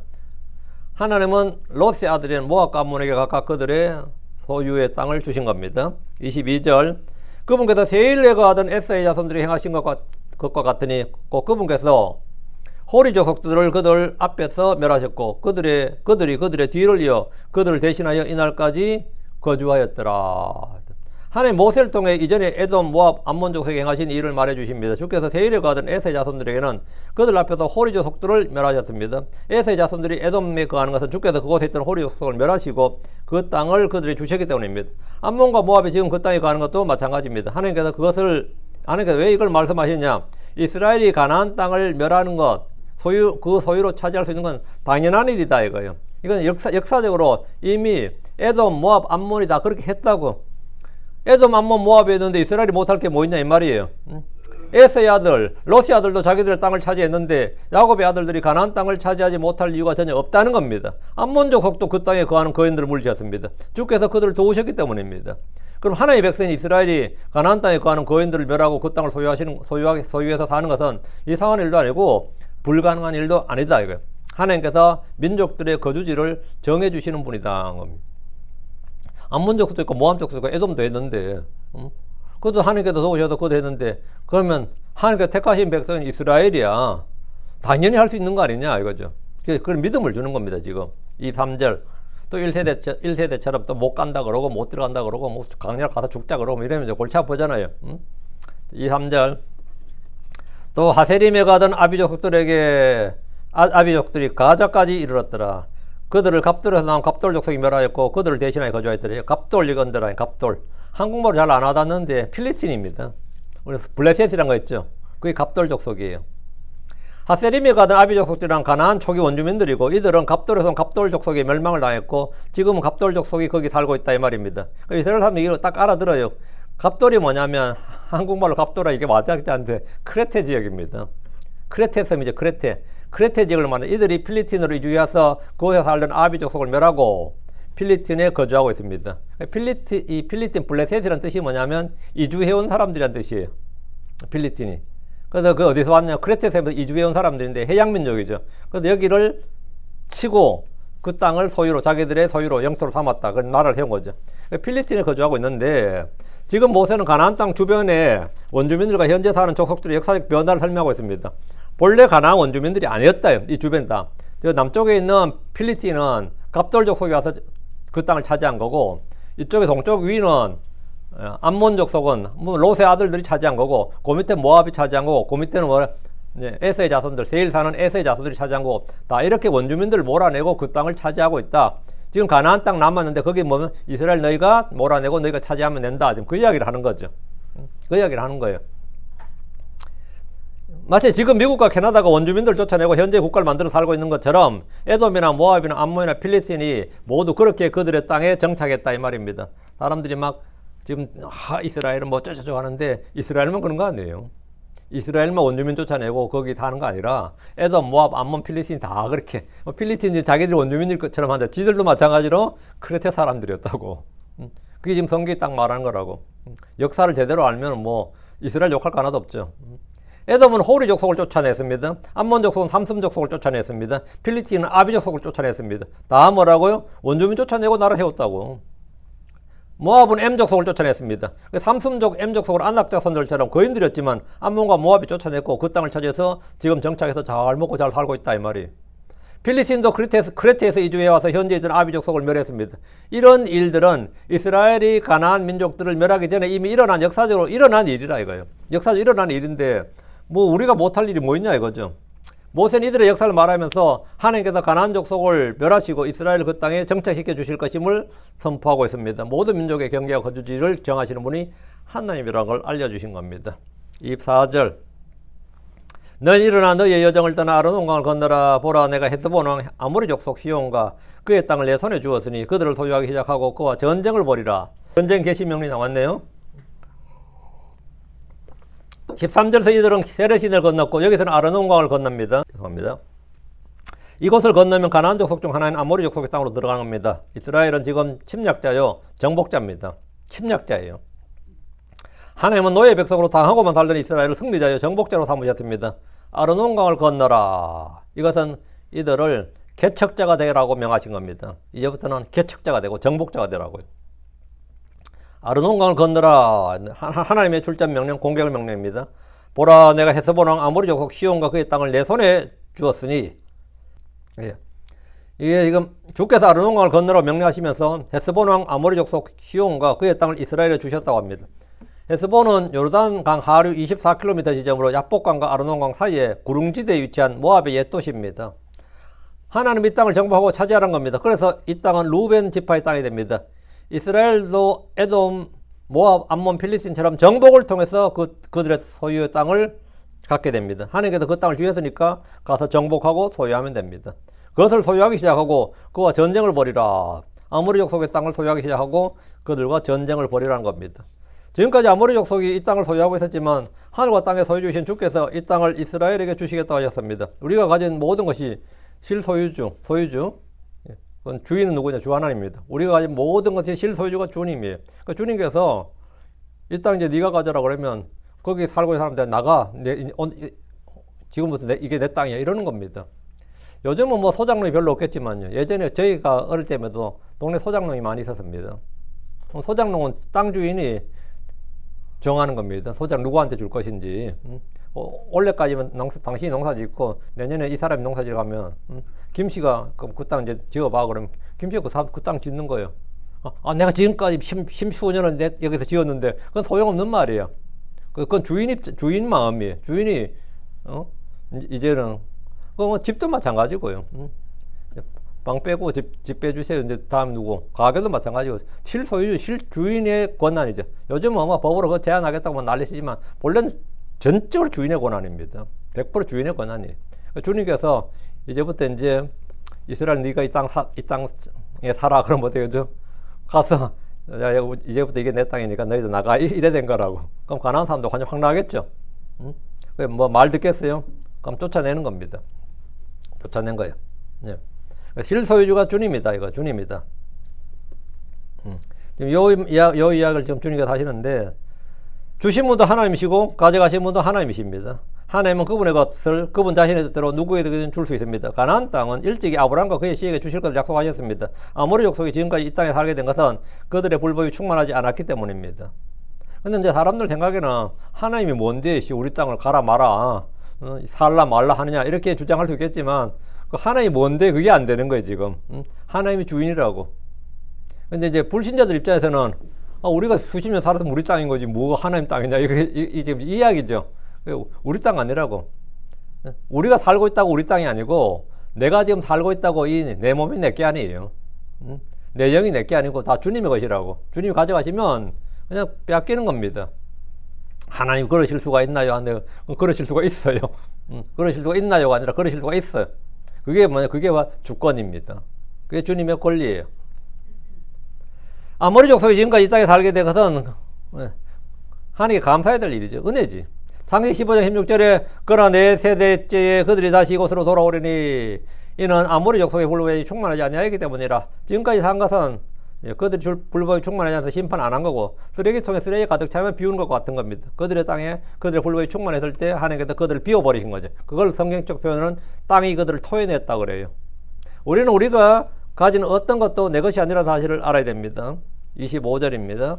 하나님은 롯의 아들인 모압과 암몬에게 각각 그들의 소유의 땅을 주신 겁니다. 22절. 그분께서 세일에 거하던 에사의 자손들이 행하신 것과 같으니 곧 그분께서 호리 족속들을 그들 앞에서 멸하셨고 그들이 그들의 뒤를 이어 그들을 대신하여 이날까지 거주하였더라. 하나님 모세를 통해 이전에 에돔, 모압, 암몬 족속에 행하신 일을 말해 주십니다. 주께서 세일에 거하던 에사의 자손들에게는 그들 앞에서 호리 족속들을 멸하셨습니다. 에사의 자손들이 에돔에 거하는 것은 주께서 그곳에 있던 호리 족속을 멸하시고 그 땅을 그들이 주셨기 때문입니다. 암몬과 모압이 지금 그 땅에 거하는 것도 마찬가지입니다. 하나님께서 왜 이걸 말씀하셨냐? 이스라엘이 가나안 땅을 멸하는 것, 그 소유로 차지할 수 있는 건 당연한 일이다 이거예요. 이건 역사적으로 이미 에돔, 모압, 암몬이 다 그렇게 했다고. 에돔, 암몬, 모압이 했는데 이스라엘이 못할 게 뭐 있냐 이 말이에요. 에서의 아들, 롯의 아들도 자기들의 땅을 차지했는데 야곱의 아들들이 가나안 땅을 차지하지 못할 이유가 전혀 없다는 겁니다. 암몬 족속도 그 땅에 거하는 거인들을 물리셨습니다. 주께서 그들을 도우셨기 때문입니다. 그럼 하나님의 백성인 이스라엘이 가나안 땅에 거하는 거인들을 멸하고 그 땅을 소유해서 사는 것은 이상한 일도 아니고 불가능한 일도 아니다 이거예요. 하나님께서 민족들의 거주지를 정해주시는 분이다. 암몬 족속도 있고 모함 족속도 있고 에돔도 했는데 그것도 하나님께서 도우셔서 그것도 했는데 그러면 하나님께서 택하신 백성인 이스라엘이야 당연히 할 수 있는 거 아니냐 이거죠. 그런 믿음을 주는 겁니다. 지금 이 3절 또 1세대처럼 또 못 간다 그러고 못 들어간다 그러고 뭐 강렬 가서 죽자 그러고 이러면 이제 골치 아프잖아요. 이 3절 또 하세림에 가던 아비족들에게 아비족들이 가자까지 이르렀더라. 그들을 갑돌에서 나온 갑돌 족속이 멸하였고 그들을 대신하여 거주하였더라. 갑돌 이건더라. 갑돌 한국말을 잘 안 와닿는데 필리스틴입니다. 그래서 블레셋이란 거 있죠. 그게 갑돌 족속이에요. 하세림에 가던 아비 족속들이란 가나안 초기 원주민들이고 이들은 갑돌에서 온 갑돌 족속에 멸망을 당했고 지금은 갑돌 족속이 거기 살고 있다 이 말입니다. 이스라엘 사람들이 이거 딱 알아들어요. 갑돌이 뭐냐면 한국말로 갑돌아 이게 맞지 않는데 크레테 지역입니다. 크레테 섬이죠. 크레테 지역을 말하는 이들이 필리핀으로 이주해서 그곳에 살던 아비 족속을 멸하고 필리핀에 거주하고 있습니다. 이 필리핀 블레셋이라는 뜻이 뭐냐면 이주해온 사람들이란 뜻이에요. 필리핀이. 그래서 그 어디서 왔냐? 크레테에서 이주해온 사람들인데 해양민족이죠. 그래서 여기를 치고 그 땅을 소유로 자기들의 소유로 영토로 삼았다. 그 나라를 세운 거죠. 필리핀에 거주하고 있는데 지금 모세는 가나안 땅 주변에 원주민들과 현재 사는 족속들의 역사적 변화를 설명하고 있습니다. 본래 가나안 원주민들이 아니었다. 이 주변 땅. 남쪽에 있는 필리핀은 갑돌 족속이 와서 그 땅을 차지한 거고 이쪽에 동쪽 위는 암몬 족속은 뭐 롯의 아들들이 차지한 거고 그 밑에 모압이 차지한 거고 그 밑에는 뭐 에서의 자손들 세일 사는 에서의 자손들이 차지한 거고 다 이렇게 원주민들을 몰아내고 그 땅을 차지하고 있다. 지금 가나안 땅 남았는데 거기 뭐면 이스라엘 너희가 몰아내고 너희가 차지하면 된다. 지금 그 이야기를 하는 거죠. 그 이야기를 하는 거예요. 마치 지금 미국과 캐나다가 원주민들을 쫓아내고 현재 국가를 만들어 살고 있는 것처럼 에돔이나 모압이나 암몬이나 필리스틴이 모두 그렇게 그들의 땅에 정착했다 이 말입니다. 사람들이 막 지금 이스라엘은 뭐 어쩌저쩌 하는데 이스라엘만 그런 거 아니에요. 이스라엘만 원주민 쫓아내고 거기 사는 거 아니라 에돔, 모압, 암몬, 필리스틴 다 그렇게 필리스틴이 자기들이 원주민일 것처럼 한다. 지들도 마찬가지로 크레테 사람들이었다고. 그게 지금 성경이 딱 말하는 거라고. 역사를 제대로 알면 뭐 이스라엘 욕할 거 하나도 없죠. 에돔은 호리 족속을 쫓아냈습니다. 암몬 족속은 삼슴 족속을 쫓아냈습니다. 필리스틴은 아비 족속을 쫓아냈습니다. 다 뭐라고요? 원주민 쫓아내고 나라 세웠다고. 모압은 M족속을 쫓아냈습니다. 삼슴족 M족속을 안락 자손들처럼 거인들이었지만 암몬과 모압이 쫓아냈고 그 땅을 차지해서 지금 정착해서 잘 먹고 잘 살고 있다 이 말이에요. 필리스틴도 크레테에서 이주해와서 현재 있던 아비 족속을 멸했습니다. 이런 일들은 이스라엘이 가나안 민족들을 멸하기 전에 이미 역사적으로 일어난 일이라 이거예요. 역사적으로 일어난 일인데 뭐 우리가 못할 일이 뭐 있냐 이거죠. 모세는 이들의 역사를 말하면서 하나님께서 가나안 족속을 멸하시고 이스라엘 그 땅에 정착시켜 주실 것임을 선포하고 있습니다. 모든 민족의 경계와 거주지를 정하시는 분이 하나님이라는 걸 알려주신 겁니다. 24절 너희 일어나 너희의 여정을 떠나 아르논강을 건너라. 보라 내가 헤스본 왕 아모리 족속 시온과 그의 땅을 내 손에 주었으니 그들을 소유하기 시작하고 그와 전쟁을 벌이라. 전쟁 개시 명령이 나왔네요. 13절에서 이들은 세레신을 건넜고 여기서는 아르논강을 건넙니다. 죄송합니다. 이곳을 건너면 가나안 족속 중 하나인 아모리 족속의 땅으로 들어가는 겁니다. 이스라엘은 지금 침략자요 정복자입니다. 침략자예요. 하나님은 노예 백성으로 당하고만 살던 이스라엘을 승리자요 정복자로 삼으셨습니다. 아르논강을 건너라. 이것은 이들을 개척자가 되라고 명하신 겁니다. 이제부터는 개척자가 되고 정복자가 되라고요. 아르논강을 건너라. 하나님의 출전 명령, 공격의 명령입니다. 보라 내가 헤스본 왕 아모리 족속 시온과 그의 땅을 내 손에 주었으니 예. 이게 지금 주께서 아르논강을 건너라고 명령하시면서 헤스본 왕 아모리 족속 시온과 그의 땅을 이스라엘에 주셨다고 합니다. 헤스본은 요르단강 하류 24km 지점으로 야복강과 아르논강 사이에 구릉지대에 위치한 모압의 옛 도시입니다. 하나님 이 땅을 정복하고 차지하라는 겁니다. 그래서 이 땅은 루벤 지파의 땅이 됩니다. 이스라엘도 에돔, 모압, 암몬, 필리스틴처럼 정복을 통해서 그들의 소유의 땅을 갖게 됩니다. 하나님께서 그 땅을 주셨으니까 가서 정복하고 소유하면 됩니다. 그것을 소유하기 시작하고 그와 전쟁을 벌이라. 아모리 족속의 땅을 소유하기 시작하고 그들과 전쟁을 벌이라는 겁니다. 지금까지 아모리 족속이 이 땅을 소유하고 있었지만 하늘과 땅에 소유 주신 주께서 이 땅을 이스라엘에게 주시겠다고 하셨습니다. 우리가 가진 모든 것이 실소유주, 소유주. 그건 주인은 누구냐? 주 하나님입니다. 우리가 가진 모든 것의 실소유주가 주님이에요. 그러니까 주님께서 이 땅 이제 네가 가져라 그러면 거기 살고 있는 사람들 나가. 지금부터 이게 내 땅이야. 이러는 겁니다. 요즘은 뭐 소장농이 별로 없겠지만요. 예전에 저희가 어릴 때에도 동네 소장농이 많이 있었습니다. 소장농은 땅 주인이 정하는 겁니다. 소장 누구한테 줄 것인지. 올해까지면 당신이 농사 짓고 내년에 이 사람이 농사 지어 가면 김씨가 그 땅 이제 지어봐. 그러면 김씨가 그 땅 짓는 거예요. 내가 지금까지 십수년을 여기서 지었는데 그건 소용없는 말이에요. 그건 주인 마음이에요. 주인이 이제는 집도 마찬가지고요. 방 빼고 집 빼주세요. 이제 다음 누구? 가게도 마찬가지고 실소유주, 실주인의 권한이죠. 요즘은 아마 법으로 그거 제한하겠다고 난리시지만 본래는 전적으로 주인의 권한입니다. 100% 주인의 권한이에요. 주님께서 이제부터 이제 이스라엘 네가 이 땅에 살아. 그러면 어때요? 가서 이제부터 이게 내 땅이니까 너희도 나가. 이래 된 거라고. 그럼 가나안 사람도 완전 확 나가겠죠. 뭐 말 듣겠어요? 그럼 쫓아내는 겁니다. 쫓아낸 거예요. 네. 실소유주가 주님이다. 이거 주님이다. 지금 요 이야기를 지금 주님께서 하시는데 주신 분도 하나님이시고 가져가신 분도 하나님이십니다. 하나님은 그분의 것을 그분 자신의 뜻대로 누구에게든 줄 수 있습니다. 가나안 땅은 일찍이 아브라함과 그의 씨에게 주실 것을 약속하셨습니다. 아모리 족속이 지금까지 이 땅에 살게 된 것은 그들의 불법이 충만하지 않았기 때문입니다. 근데 이제 사람들 생각에는 하나님이 뭔데 우리 땅을 가라 마라 살라 말라 하느냐 이렇게 주장할 수 있겠지만 그 하나님이 뭔데 그게 안 되는 거예요 지금. 하나님이 주인이라고. 근데 이제 불신자들 입장에서는 우리가 수십 년 살아서 우리 땅인 거지 뭐가 하나님 땅이냐 이게 지금 이야기죠. 우리 땅 아니라고. 우리가 살고 있다고 우리 땅이 아니고 내가 지금 살고 있다고 이 내 몸이 내게 아니에요. 내 영이 내게 아니고 다 주님의 것이라고. 주님이 가져가시면 그냥 빼앗기는 겁니다. 하나님 그러실 수가 있나요? 그러실 수가 있어요. 그러실 수가 있나요가 아니라 그러실 수가 있어요. 그게 뭐냐? 그게 주권입니다. 그게 주님의 권리예요. 아모리 족속이 지금까지 이 땅에 살게 된 것은 하나님께 감사해야 될 일이죠. 은혜지. 창세기 15장 16절에 그러나 내 세대째에 그들이 다시 이곳으로 돌아오려니 이는 아모리 족속의 불법이 충만하지 아니하기 때문이라. 지금까지 산 것은 그들이 불법이 충만하지 않아서 심판 안 한 거고 쓰레기통에 쓰레기 가득 차면 비우는 것과 같은 겁니다. 그들의 땅에 그들의 불법이 충만했을 때 하나님께서 그들을 비워버리신 거죠. 그걸 성경적 표현은 땅이 그들을 토해냈다 그래요. 우리는 우리가 가진 어떤 것도 내 것이 아니라 사실을 알아야 됩니다. 25절입니다.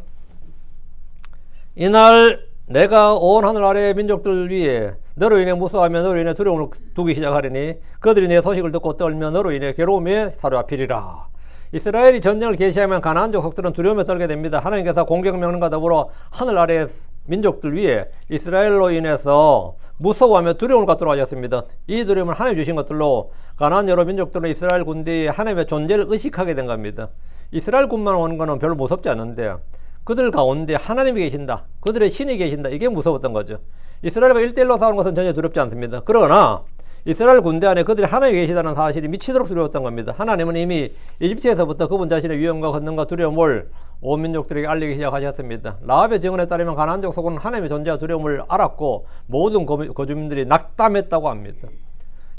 이날 내가 온 하늘 아래의 민족들 위에 너로 인해 무서워하며 너로 인해 두려움을 두기 시작하리니 그들이 내 소식을 듣고 떨며 너로 인해 괴로움에 사로잡히리라. 이스라엘이 전쟁을 개시하면 가나안 족속들은 두려움에 떨게 됩니다. 하나님께서 공격 명령과 더불어 하늘 아래의 민족들 위에 이스라엘로 인해서 무서워하며 두려움을 갖도록 하셨습니다. 이 두려움을 하나님 주신 것들로 가나안 여러 민족들은 이스라엘 군대의 하나님의 존재를 의식하게 된 겁니다. 이스라엘 군만 오는 거는 별로 무섭지 않은데 그들 가운데 하나님이 계신다. 그들의 신이 계신다. 이게 무서웠던 거죠. 이스라엘과 1대1로 싸우는 것은 전혀 두렵지 않습니다. 그러나 이스라엘 군대 안에 그들이 하나님이 계시다는 사실이 미치도록 두려웠던 겁니다. 하나님은 이미 이집트에서부터 그분 자신의 위험과 권능과 두려움을 온 민족들에게 알리기 시작하셨습니다. 라합의 증언에 따르면 가나안 족속은 하나님의 존재와 두려움을 알았고 모든 거주민들이 낙담했다고 합니다.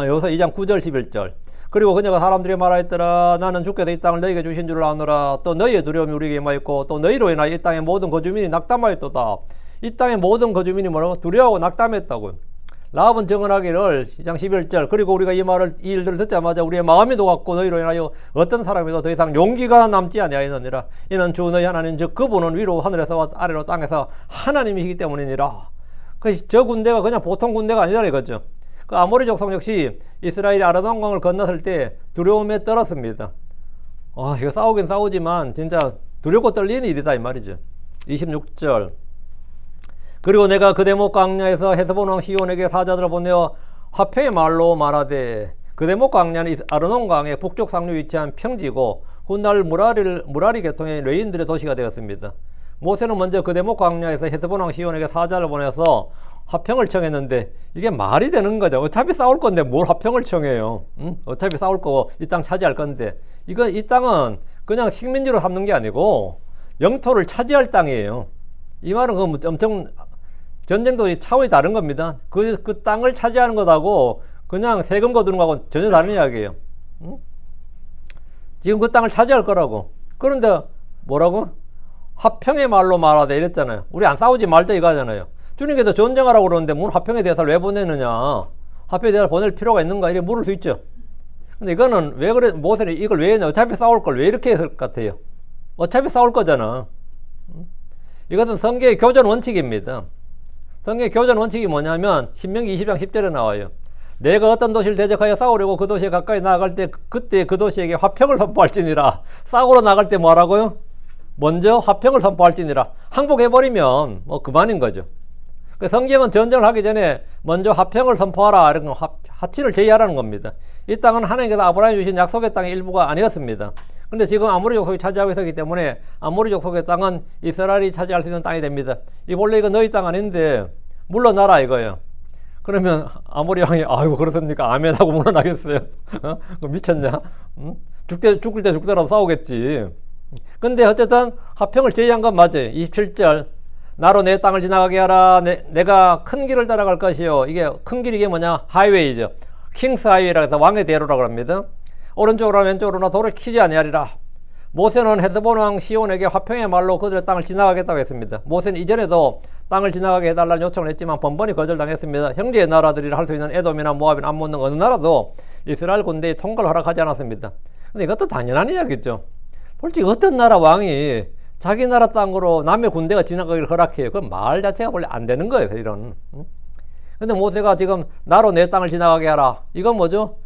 여기서 2장 9절 11절 그리고 그녀가 사람들이 말하였더라. 나는 주께서 이 땅을 너희에게 주신 줄 아노라. 또 너희의 두려움이 우리에게 임하였고 또 너희로 인하여 이 땅의 모든 거주민이 낙담하였도다. 이 땅의 모든 거주민이 뭐라고? 두려워하고 낙담했다고요. 라합은 증언하기를 2장 11절 그리고 우리가 이 일들을 듣자마자 우리의 마음이 녹았고 너희로 인하여 어떤 사람이도 더 이상 용기가 남지 아니하였느니라. 이는 주 너희 하나님 즉 그분은 위로 하늘에서 아래로 땅에서 하나님이시기 때문이니라. 저 군대가 그냥 보통 군대가 아니라 이거죠. 그 아모리 족속 역시 이스라엘이 아르논강을 건넜을 때 두려움에 떨었습니다. 이거 싸우긴 싸우지만 진짜 두렵고 떨리는 일이다 이 말이죠. 26절 그리고 내가 그대목 광야에서 헤스본 왕 시온에게 사자들을 보내어 화평의 말로 말하되 그대목 광야는 아르논강의 북쪽 상류에 위치한 평지고 훗날 무라리 계통의 레인들의 도시가 되었습니다. 모세는 먼저 그대목 광야에서 헤스본 왕 시온에게 사자를 보내서 화평을 청했는데 이게 말이 되는 거죠. 어차피 싸울 건데 뭘 화평을 청해요. 어차피 싸울 거고 이 땅 차지할 건데 이 땅은 그냥 식민지로 삼는 게 아니고 영토를 차지할 땅이에요. 이 말은 엄청 전쟁도 차원이 다른 겁니다. 그 땅을 차지하는 것하고 그냥 세금 거두는 거하고 전혀 다른 이야기예요. 지금 그 땅을 차지할 거라고. 그런데 뭐라고? 화평의 말로 말하되 이랬잖아요. 우리 안 싸우지 말자 이거잖아요. 주님께서 전쟁하라고 그러는데 뭘 화평의 대사를 왜 보내느냐. 화평의 대사를 보낼 필요가 있는가 이렇게 물을 수 있죠. 근데 이거는 왜 그래, 모세는 이걸 왜 했냐. 어차피 싸울 걸 왜 이렇게 했을 것 같아요. 어차피 싸울 거잖아. 이것은 성경의 교전 원칙입니다. 성경의 교전 원칙이 뭐냐면 신명기 20장 10절에 나와요. 내가 어떤 도시를 대적하여 싸우려고 그 도시에 가까이 나아갈 때 그때 그 도시에게 화평을 선포할지니라. 싸우러 나갈 때 뭐라고요? 먼저 화평을 선포할지니라. 항복해버리면 뭐 그만인 거죠. 성경은 전쟁을 하기 전에 먼저 화평을 선포하라. 이런 건 화친을 제의하라는 겁니다. 이 땅은 하나님께서 아브라함이 주신 약속의 땅의 일부가 아니었습니다. 근데 지금 아모리 족속이 차지하고 있었기 때문에 아모리 족속의 땅은 이스라엘이 차지할 수 있는 땅이 됩니다. 이 본래 이거 너희 땅 아닌데 물러나라 이거예요. 그러면 아모리 왕이 아이고 그렇습니까? 아멘 하고 물러나겠어요? 미쳤냐? 죽을 때 죽더라도 싸우겠지. 근데 어쨌든 화평을 제의한 건 맞아요. 27절 나로 내 땅을 지나가게 하라. 내가 큰 길을 따라갈 것이요. 이게 큰 길이 이게 뭐냐? 하이웨이죠. 킹스 하이웨이라고 해서 왕의 대로라고 합니다. 오른쪽으로나 왼쪽으로나 도를 키지 아니하리라. 모세는 헤스본 왕 시온에게 화평의 말로 그들의 땅을 지나가겠다고 했습니다. 모세는 이전에도 땅을 지나가게 해달라는 요청을 했지만 번번이 거절당했습니다. 형제의 나라들이라 할 수 있는 에돔이나 모압이나 암몬 등 어느 나라도 이스라엘 군대에 통과를 허락하지 않았습니다. 근데 이것도 당연한 이야기죠. 솔직히 어떤 나라 왕이 자기 나라 땅으로 남의 군대가 지나가기를 허락해요. 그건 말 자체가 원래 안 되는 거예요, 이런. 근데 모세가 지금 나로 내 땅을 지나가게 하라. 이건 뭐죠?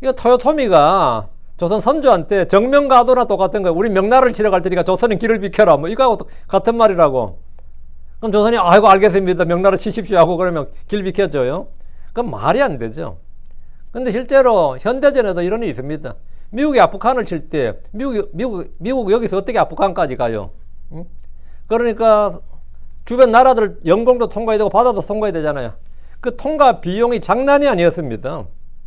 이거 토요토미가 조선 선조한테 정명가도나 똑같은 거예요. 우리 명나라를 치러 갈 테니까 조선은 길을 비켜라. 뭐 이거하고 같은 말이라고. 그럼 조선이 아이고 알겠습니다. 명나라 치십시오 하고 그러면 길 비켜줘요. 그건 말이 안 되죠. 근데 실제로 현대전에도 이런 일이 있습니다. 미국이 아프간을 칠 때 미국 여기서 어떻게 아프간까지 가요? 그러니까 주변 나라들 영공도 통과해야 되고 바다도 통과해야 되잖아요. 그 통과 비용이 장난이 아니었습니다.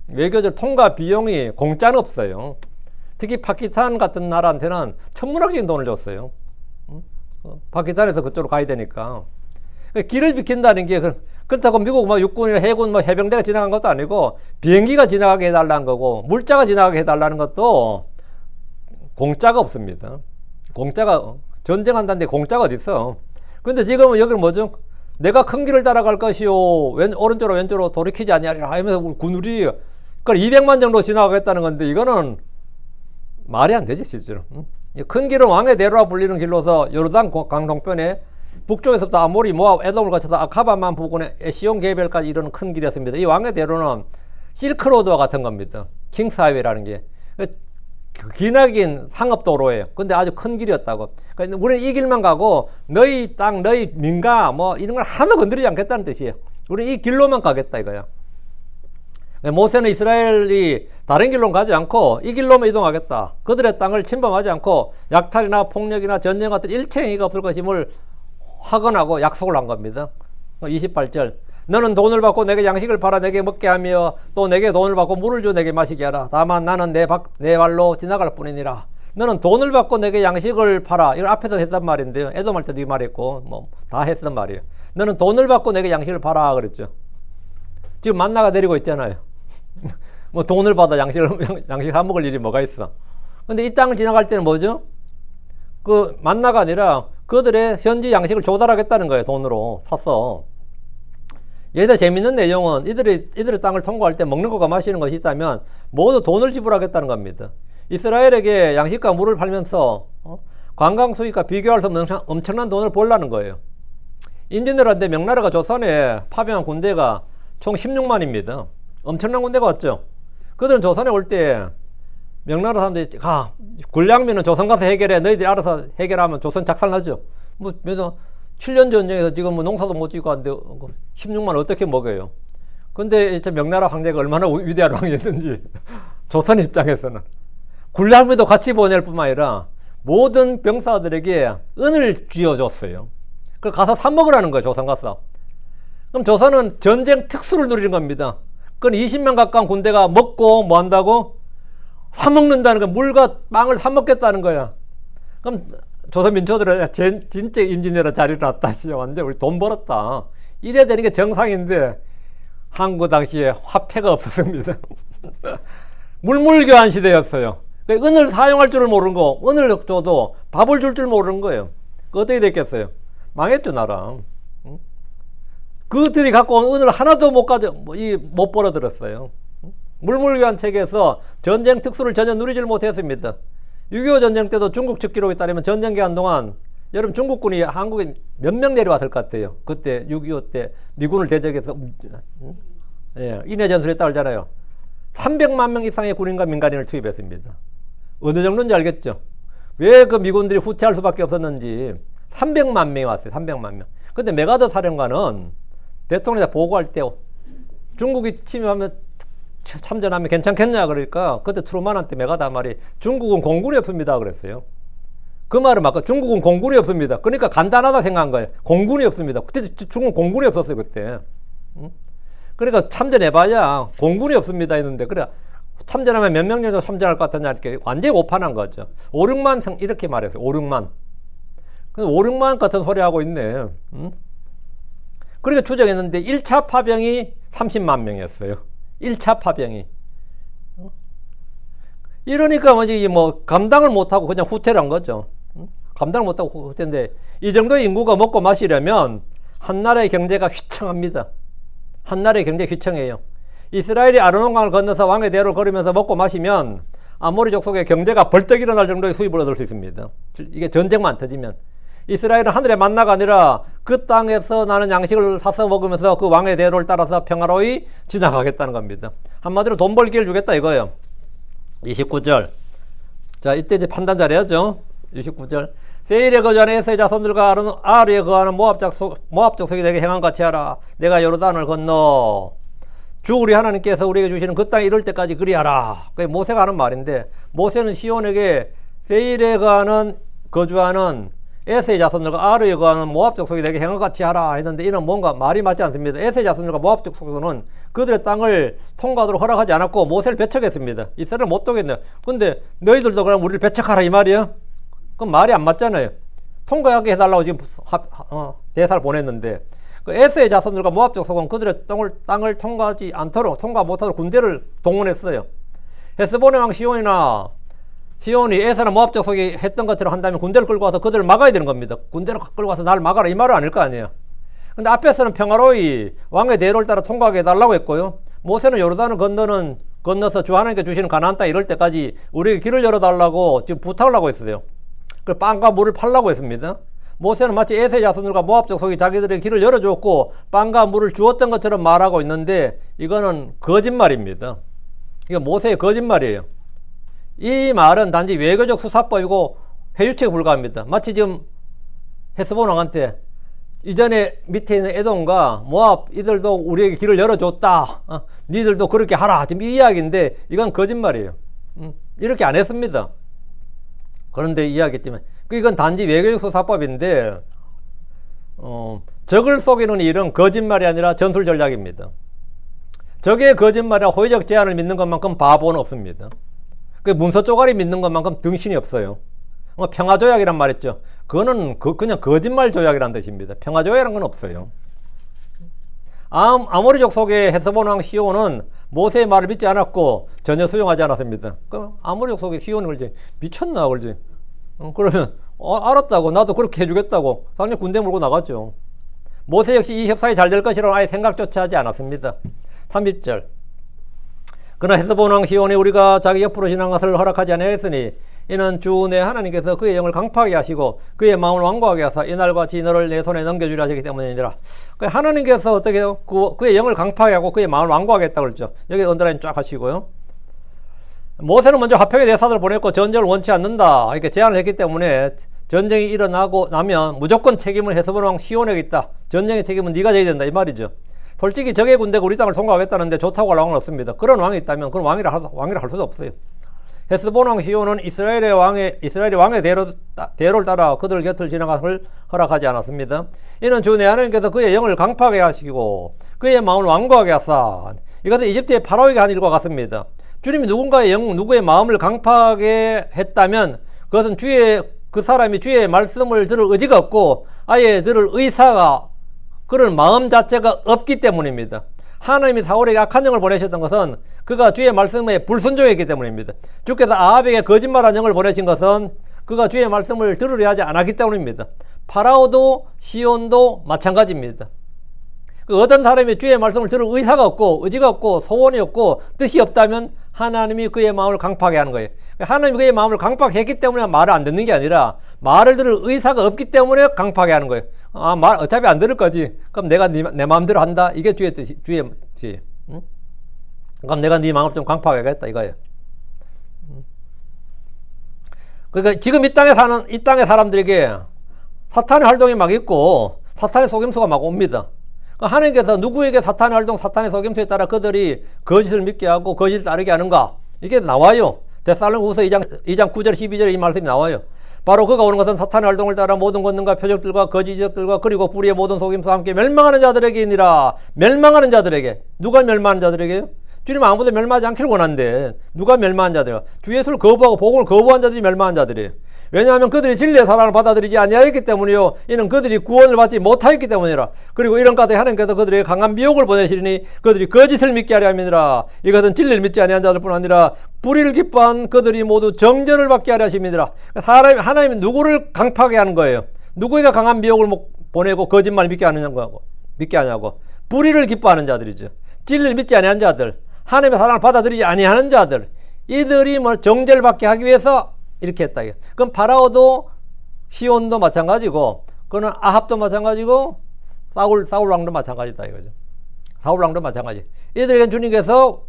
외교적 통과 비용이 공짜는 없어요. 특히 파키스탄 같은 나라한테는 천문학적인 돈을 줬어요. 파키스탄에서 그쪽으로 가야 되니까. 길을 비킨다는 게 그렇다고 미국 뭐 육군이나 해군 뭐 해병대가 지나간 것도 아니고 비행기가 지나가게 해달라는 거고 물자가 지나가게 해달라는 것도 공짜가 없습니다. 공짜가 전쟁한다는데 공짜가 어디 있어? 근데 지금은 여기는 뭐죠? 내가 큰 길을 따라갈 것이요 오른쪽으로 왼쪽으로 돌이키지 아니하리라 하면서 군우리 200만 정도 지나가겠다는 건데 이거는 말이 안 되지 실제로. 큰 길은 왕의 대로라 불리는 길로서 요르단 강 동편에 북쪽에서부터 아모리, 모압, 에돔을 거쳐서 아카바만 부근의 에시온 개별까지 이르는 큰 길이었습니다. 이 왕의 대로는 실크로드와 같은 겁니다. 킹스하이웨이라는 게 기나긴 상업도로예요. 근데 아주 큰 길이었다고. 그러니까 우리는 이 길만 가고 너희 땅, 너희 민가 뭐 이런 걸 하나도 건드리지 않겠다는 뜻이에요. 우리 이 길로만 가겠다 이거야. 모세는 이스라엘이 다른 길로는 가지 않고 이 길로만 이동하겠다. 그들의 땅을 침범하지 않고 약탈이나 폭력이나 전쟁 같은 일체행위가 없을 것임을 확언하고 약속을 한 겁니다. 28절 너는 돈을 받고 내게 양식을 팔아 내게 먹게 하며 또 내게 돈을 받고 물을 줘 내게 마시게 하라. 다만 나는 내 발로 지나갈 뿐이니라. 너는 돈을 받고 내게 양식을 팔아. 이걸 앞에서 했단 말인데요. 에돔할 때도 이 말했고 뭐 다 했단 말이에요. 너는 돈을 받고 내게 양식을 팔아 그랬죠. 지금 만나가 내리고 있잖아요. 뭐 돈을 받아 양식 사 먹을 일이 뭐가 있어. 근데 이 땅을 지나갈 때는 뭐죠? 그 만나가 아니라 그들의 현지 양식을 조달하겠다는 거예요. 돈으로 사서. 여기다 재밌는 내용은 이들의 땅을 통과할 때 먹는 것과 마시는 것이 있다면 모두 돈을 지불하겠다는 겁니다. 이스라엘에게 양식과 물을 팔면서 관광 수익과 비교할 수 없는 엄청난 돈을 벌라는 거예요. 임진왜란때 명나라가 조선에 파병한 군대가 총 16만입니다. 엄청난 군대가 왔죠. 그들은 조선에 올 때 명나라 사람들이 군량미는 조선 가서 해결해. 너희들이 알아서 해결하면 조선 작살나죠. 뭐 7년 전쟁에서 지금 뭐 농사도 못 짓고 하는데 16만 어떻게 먹어요. 근데 명나라 황제가 얼마나 위대한 왕이었는지 조선 입장에서는 군량미도 같이 보낼 뿐만 아니라 모든 병사들에게 은을 쥐어줬어요. 그걸 가서 사 먹으라는 거예요. 조선 가서. 그럼 조선은 전쟁 특수를 누리는 겁니다. 그건 20만 가까운 군대가 먹고 뭐 한다고? 사 먹는다는 거야. 물과 빵을 사 먹겠다는 거야. 그럼 조선 민초들은 진짜 임진왜란 자리를 놨다. 완전 우리 돈 벌었다. 이래야 되는 게 정상인데 한국 당시에 화폐가 없었습니다. 물물교환 시대였어요. 은을 사용할 줄을 모르는 거, 은을 줘도 밥을 줄 줄 모르는 거예요. 어떻게 됐겠어요? 망했죠, 나라. 그들이 갖고 온 은을 하나도 못 벌어들었어요. 물물교환 체계에서 전쟁 특수를 전혀 누리질 못했습니다. 6.25 전쟁 때도 중국 측기록에 따르면 전쟁 기간 동안 여러분 중국군이 한국에 몇 명 내려왔을 것 같아요. 그때 6.25 때 미군을 대적해서 인해 전술에 따르잖아요. 300만 명 이상의 군인과 민간인을 투입했습니다. 어느 정도인지 알겠죠? 왜 그 미군들이 후퇴할 수밖에 없었는지. 300만 명이 왔어요. 300만 명. 근데 메가더 사령관은 대통령이 보고할 때 중국이 침입하면 참전하면 괜찮겠냐 그러니까 그때 트루만한테 메가더 말이 중국은 공군이 없습니다 그랬어요. 그 말은 맞고 중국은 공군이 없습니다. 그러니까 간단하다 생각한 거예요. 공군이 없습니다. 그때 중국은 공군이 없었어요 그때. 그러니까 참전해봐야 공군이 없습니다 했는데 그래 참전하면 몇 명 정도 참전할 것 같느냐 이렇게 완전히 오판한 거죠. 5, 6만 이렇게 말했어요. 5, 6만. 근데 5, 6만 같은 소리 하고 있네. 그렇게 추정했는데 1차 파병이 30만 명이었어요. 1차 파병이. 이러니까 뭐 감당을 못하고 그냥 후퇴를 한 거죠. 감당을 못하고 후퇴인데 이 정도의 인구가 먹고 마시려면 한 나라의 경제가 휘청합니다. 한 나라의 경제 휘청해요. 이스라엘이 아르논강을 건너서 왕의 대로를 걸으면서 먹고 마시면 아모리 족속의 경제가 벌떡 일어날 정도의 수입을 얻을 수 있습니다. 이게 전쟁만 터지면. 이스라엘은 하늘의 만나가 아니라 그 땅에서 나는 양식을 사서 먹으면서 그 왕의 대로를 따라서 평화로이 지나가겠다는 겁니다. 한마디로 돈 벌기를 주겠다 이거예요. 29절. 자, 이때 이제 판단 잘해야죠. 29절. 세일에 거주하는 에서의 자손들과 아르에 거하는 모압 족속이 내게 행한 같이 하라. 내가 요르단을 건너 주 우리 하나님께서 우리에게 주시는 그 땅에 이를 때까지 그리하라. 그게 모세가 하는 말인데 모세는 시온에게 세일에 거주하는 에서의 자손들과 아르에 거하는 모압 족속이 내게 행한 같이 하라 했는데 이는 뭔가 말이 맞지 않습니다. 에서의 자손들과 모압 족속은 그들의 땅을 통과하도록 허락하지 않았고 모세를 배척했습니다. 이스라엘을 못 도겠네요. 근데 너희들도 그럼 우리를 배척하라 이 말이야? 그럼 말이 안 맞잖아요. 통과하게 해달라고 지금 대사를 보냈는데 그 에서의 자손들과 모압 족속은 그들의 땅을 통과하지 않도록 통과 못하도록 군대를 동원했어요. 헤스본의 왕 시온이 에서나 모압 족속이 했던 것처럼 한다면 군대를 끌고 와서 그들을 막아야 되는 겁니다. 군대를 끌고 와서 나를 막아라 이 말은 아닐 거 아니에요. 근데 앞에서는 평화로이 왕의 대로를 따라 통과하게 해달라고 했고요. 모세는 요르단을 건너서 주 하나님께 주시는 가나안 땅 이럴 때까지 우리에게 길을 열어달라고 지금 부탁을 하고 있어요. 그 빵과 물을 팔라고 했습니다. 모세는 마치 에서의 자손들과 모압 족속이 자기들의 길을 열어줬고 빵과 물을 주었던 것처럼 말하고 있는데 이거는 거짓말입니다. 이거 모세의 거짓말이에요. 이 말은 단지 외교적 수사법이고 회유책에 불과합니다. 마치 지금 헤스본 왕한테 이전에 밑에 있는 에돔과 모압 이들도 우리에게 길을 열어줬다. 니들도 그렇게 하라. 지금 이 이야기인데 이건 거짓말이에요. 이렇게 안 했습니다. 그런데 이야기했지만 이건 단지 외교적 수사법인데 적을 속이는 일은 거짓말이 아니라 전술 전략입니다. 적의 거짓말이나 호의적 제안을 믿는 것만큼 바보는 없습니다. 그 문서 쪼가리 믿는 것만큼 등신이 없어요. 평화조약이란 말 있죠. 그거는 그냥 거짓말 조약이란 뜻입니다. 평화조약이란 건 없어요. 아모리 족속의 헤스본 왕 시온은 모세의 말을 믿지 않았고 전혀 수용하지 않았습니다. 그럼 아모리 족속의 시온이 그러지 미쳤나 그러지. 그러면 알았다고 나도 그렇게 해주겠다고 당연히 군대 몰고 나갔죠. 모세 역시 이 협상이 잘 될 것이라고 아예 생각조차 하지 않았습니다. 30절. 그러나 헤스본 왕 시온이 우리가 자기 옆으로 지난 것을 허락하지 아니하였으니 이는 주 내 하나님께서 그의 영을 강팍하게 하시고 그의 마음을 완고하게 하사 이날과 같이 너를 내 손에 넘겨주려 하시기 때문이니라. 하나님께서 어떻게 해요? 그의 영을 강팍하게 하고 그의 마음을 완고하게 했다고 그랬죠. 여기 언더라인 쫙 하시고요. 모세는 먼저 화평의 대사들을 보냈고 전쟁을 원치 않는다 이렇게 제안을 했기 때문에 전쟁이 일어나고 나면 무조건 책임은 헤스본 왕 시온에게 있다. 전쟁의 책임은 네가 져야 된다 이 말이죠. 솔직히 적의 군대가 우리 땅을 통과하겠다는데 좋다고 할 왕은 없습니다. 그런 왕이 있다면 그런 왕이라 할 수도 없어요. 헤스본 왕 시온은 이스라엘의 왕의 대로를 따라 그들 곁을 지나가을 허락하지 않았습니다. 이는 주 내 하나님께서 그의 영을 강팍하게 하시고 그의 마음을 완고하게 하사 이것은 이집트의 파라오에게 한 일과 같습니다. 주님이 누구의 마음을 강팍하게 했다면 그것은 그 사람이 주의 말씀을 들을 의지가 없고 아예 들을 의사가 그럴 마음 자체가 없기 때문입니다. 하나님이 사울에게 악한 영을 보내셨던 것은 그가 주의 말씀에 불순종했기 때문입니다. 주께서 아합에게 거짓말한 영을 보내신 것은 그가 주의 말씀을 들으려 하지 않았기 때문입니다. 파라오도 시온도 마찬가지입니다. 어떤 사람이 주의 말씀을 들을 의사가 없고 의지가 없고 소원이 없고 뜻이 없다면 하나님이 그의 마음을 강팍하게 하는 거예요. 하나님이 그의 마음을 강팍했기 때문에 말을 안 듣는 게 아니라 말을 들을 의사가 없기 때문에 강팍하게 하는 거예요. 말 어차피 안 들을 거지. 그럼 내가 내 마음대로 한다. 이게 주의 뜻이, 주의 뜻이에요. 응? 그럼 내가 네 마음을 좀 강팍하겠다 이거예요. 그러니까 지금 이 땅의 사람들에게 사탄의 활동이 막 있고 사탄의 속임수가 막 옵니다. 하나님께서 누구에게 사탄의 활동, 사탄의 속임수에 따라 그들이 거짓을 믿게 하고 거짓을 따르게 하는가? 이게 나와요. 데살로니가후서 2장 9절 12절에 이 말씀이 나와요. 바로 그가 오는 것은 사탄의 활동을 따라 모든 권능과 표적들과 거짓 이적들과 그리고 불의의 모든 속임수와 함께 멸망하는 자들에게니라. 멸망하는 자들에게. 누가 멸망하는 자들에게요? 주님 아무도 멸망하지 않기를 원하는데 누가 멸망한 자들이야? 주 예수를 거부하고 복음을 거부한 자들이 멸망한 자들이에요. 왜냐하면 그들이 진리의 사랑을 받아들이지 아니하였기 때문이요. 이는 그들이 구원을 받지 못하였기 때문이라. 그리고 이런 까닭에 하나님께서 그들에게 강한 미혹을 보내시리니 그들이 거짓을 믿게 하려 함이니라. 이것은 진리를 믿지 아니한 자들뿐 아니라 불의를 기뻐한 그들이 모두 정죄를 받게 하려 하심이니라. 하나님은 누구를 강팍하게 하는 거예요? 누구에게 강한 미혹을 보내고 거짓말 믿게 하느냐고. 믿게 하냐고. 불의를 기뻐하는 자들이죠. 진리를 믿지 아니한 자들, 하나님의 사랑을 받아들이지 아니하는 자들, 이들이 뭐 정죄를 받게 하기 위해서 이렇게 했다. 그럼 파라오도 시온도 마찬가지고, 그는 아합도 마찬가지고, 사울 왕도 마찬가지다 이거죠. 사울 왕도 마찬가지. 이들에겐 주님께서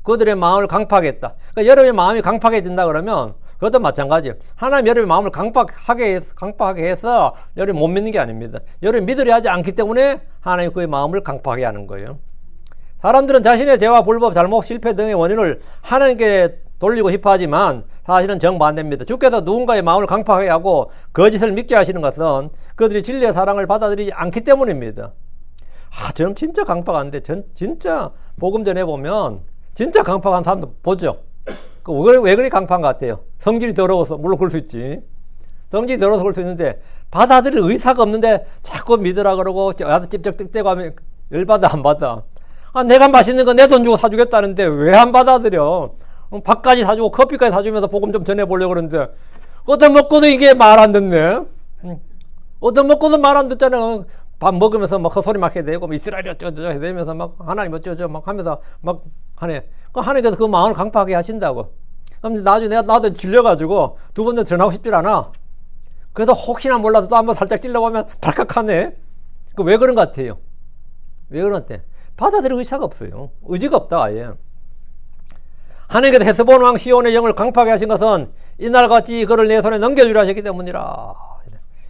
그들의 마음을 강팍했다. 그러니까 여러분의 마음이 강팍해진다 그러면 그것도 마찬가지예요. 하나님 여러분의 마음을 강팍하게 해서 여러분이 못 믿는 게 아닙니다. 여러분이 믿으려 하지 않기 때문에 하나님 그의 마음을 강팍하게 하는 거예요. 사람들은 자신의 죄와 불법, 잘못, 실패 등의 원인을 하나님께 돌리고 싶어 하지만 사실은 정반대입니다. 주께서 누군가의 마음을 강팍하게 하고 거짓을 믿게 하시는 것은 그들이 진리의 사랑을 받아들이지 않기 때문입니다. 저는 진짜 강팍한데, 진짜 복음 전해 보면 진짜 강팍한 사람들 보죠. 왜 그리 강팍한 것 같아요? 성질이 더러워서, 물론 그럴 수 있지. 성질이 더러워서 그럴 수 있는데 받아들일 의사가 없는데 자꾸 믿으라 그러고 와서 찝쩍대고 하면 열받아 안 받아? 내가 맛있는 거 내 돈 주고 사주겠다는데 왜 안 받아들여? 밥까지 사주고 커피까지 사주면서 복음 좀 전해보려고 그러는데 어떤 먹고도 이게 말 안 듣네. 어떤 먹고도 말 안 듣잖아. 밥 먹으면서 막 헛소리 막 해야 되고 이스라엘이 어쩌죠 해대면서 막 하나님 어쩌죠 막 하면서 막 하네. 하나님께서 그 마음을 강팍하게 하신다고. 그럼 나중에 나도 질려가지고 두 번째 전하고 싶질 않아. 그래서 혹시나 몰라도 또 한번 살짝 찔러보면 발칵하네. 왜 그런 것 같아요? 왜 그런 것 같아? 받아들일 의사가 없어요. 의지가 없다 아예. 하나님께서 헤스본 왕 시온의 영을 강팍하게 하신 것은 이날같이 그를 내 손에 넘겨주려 하셨기 때문이라.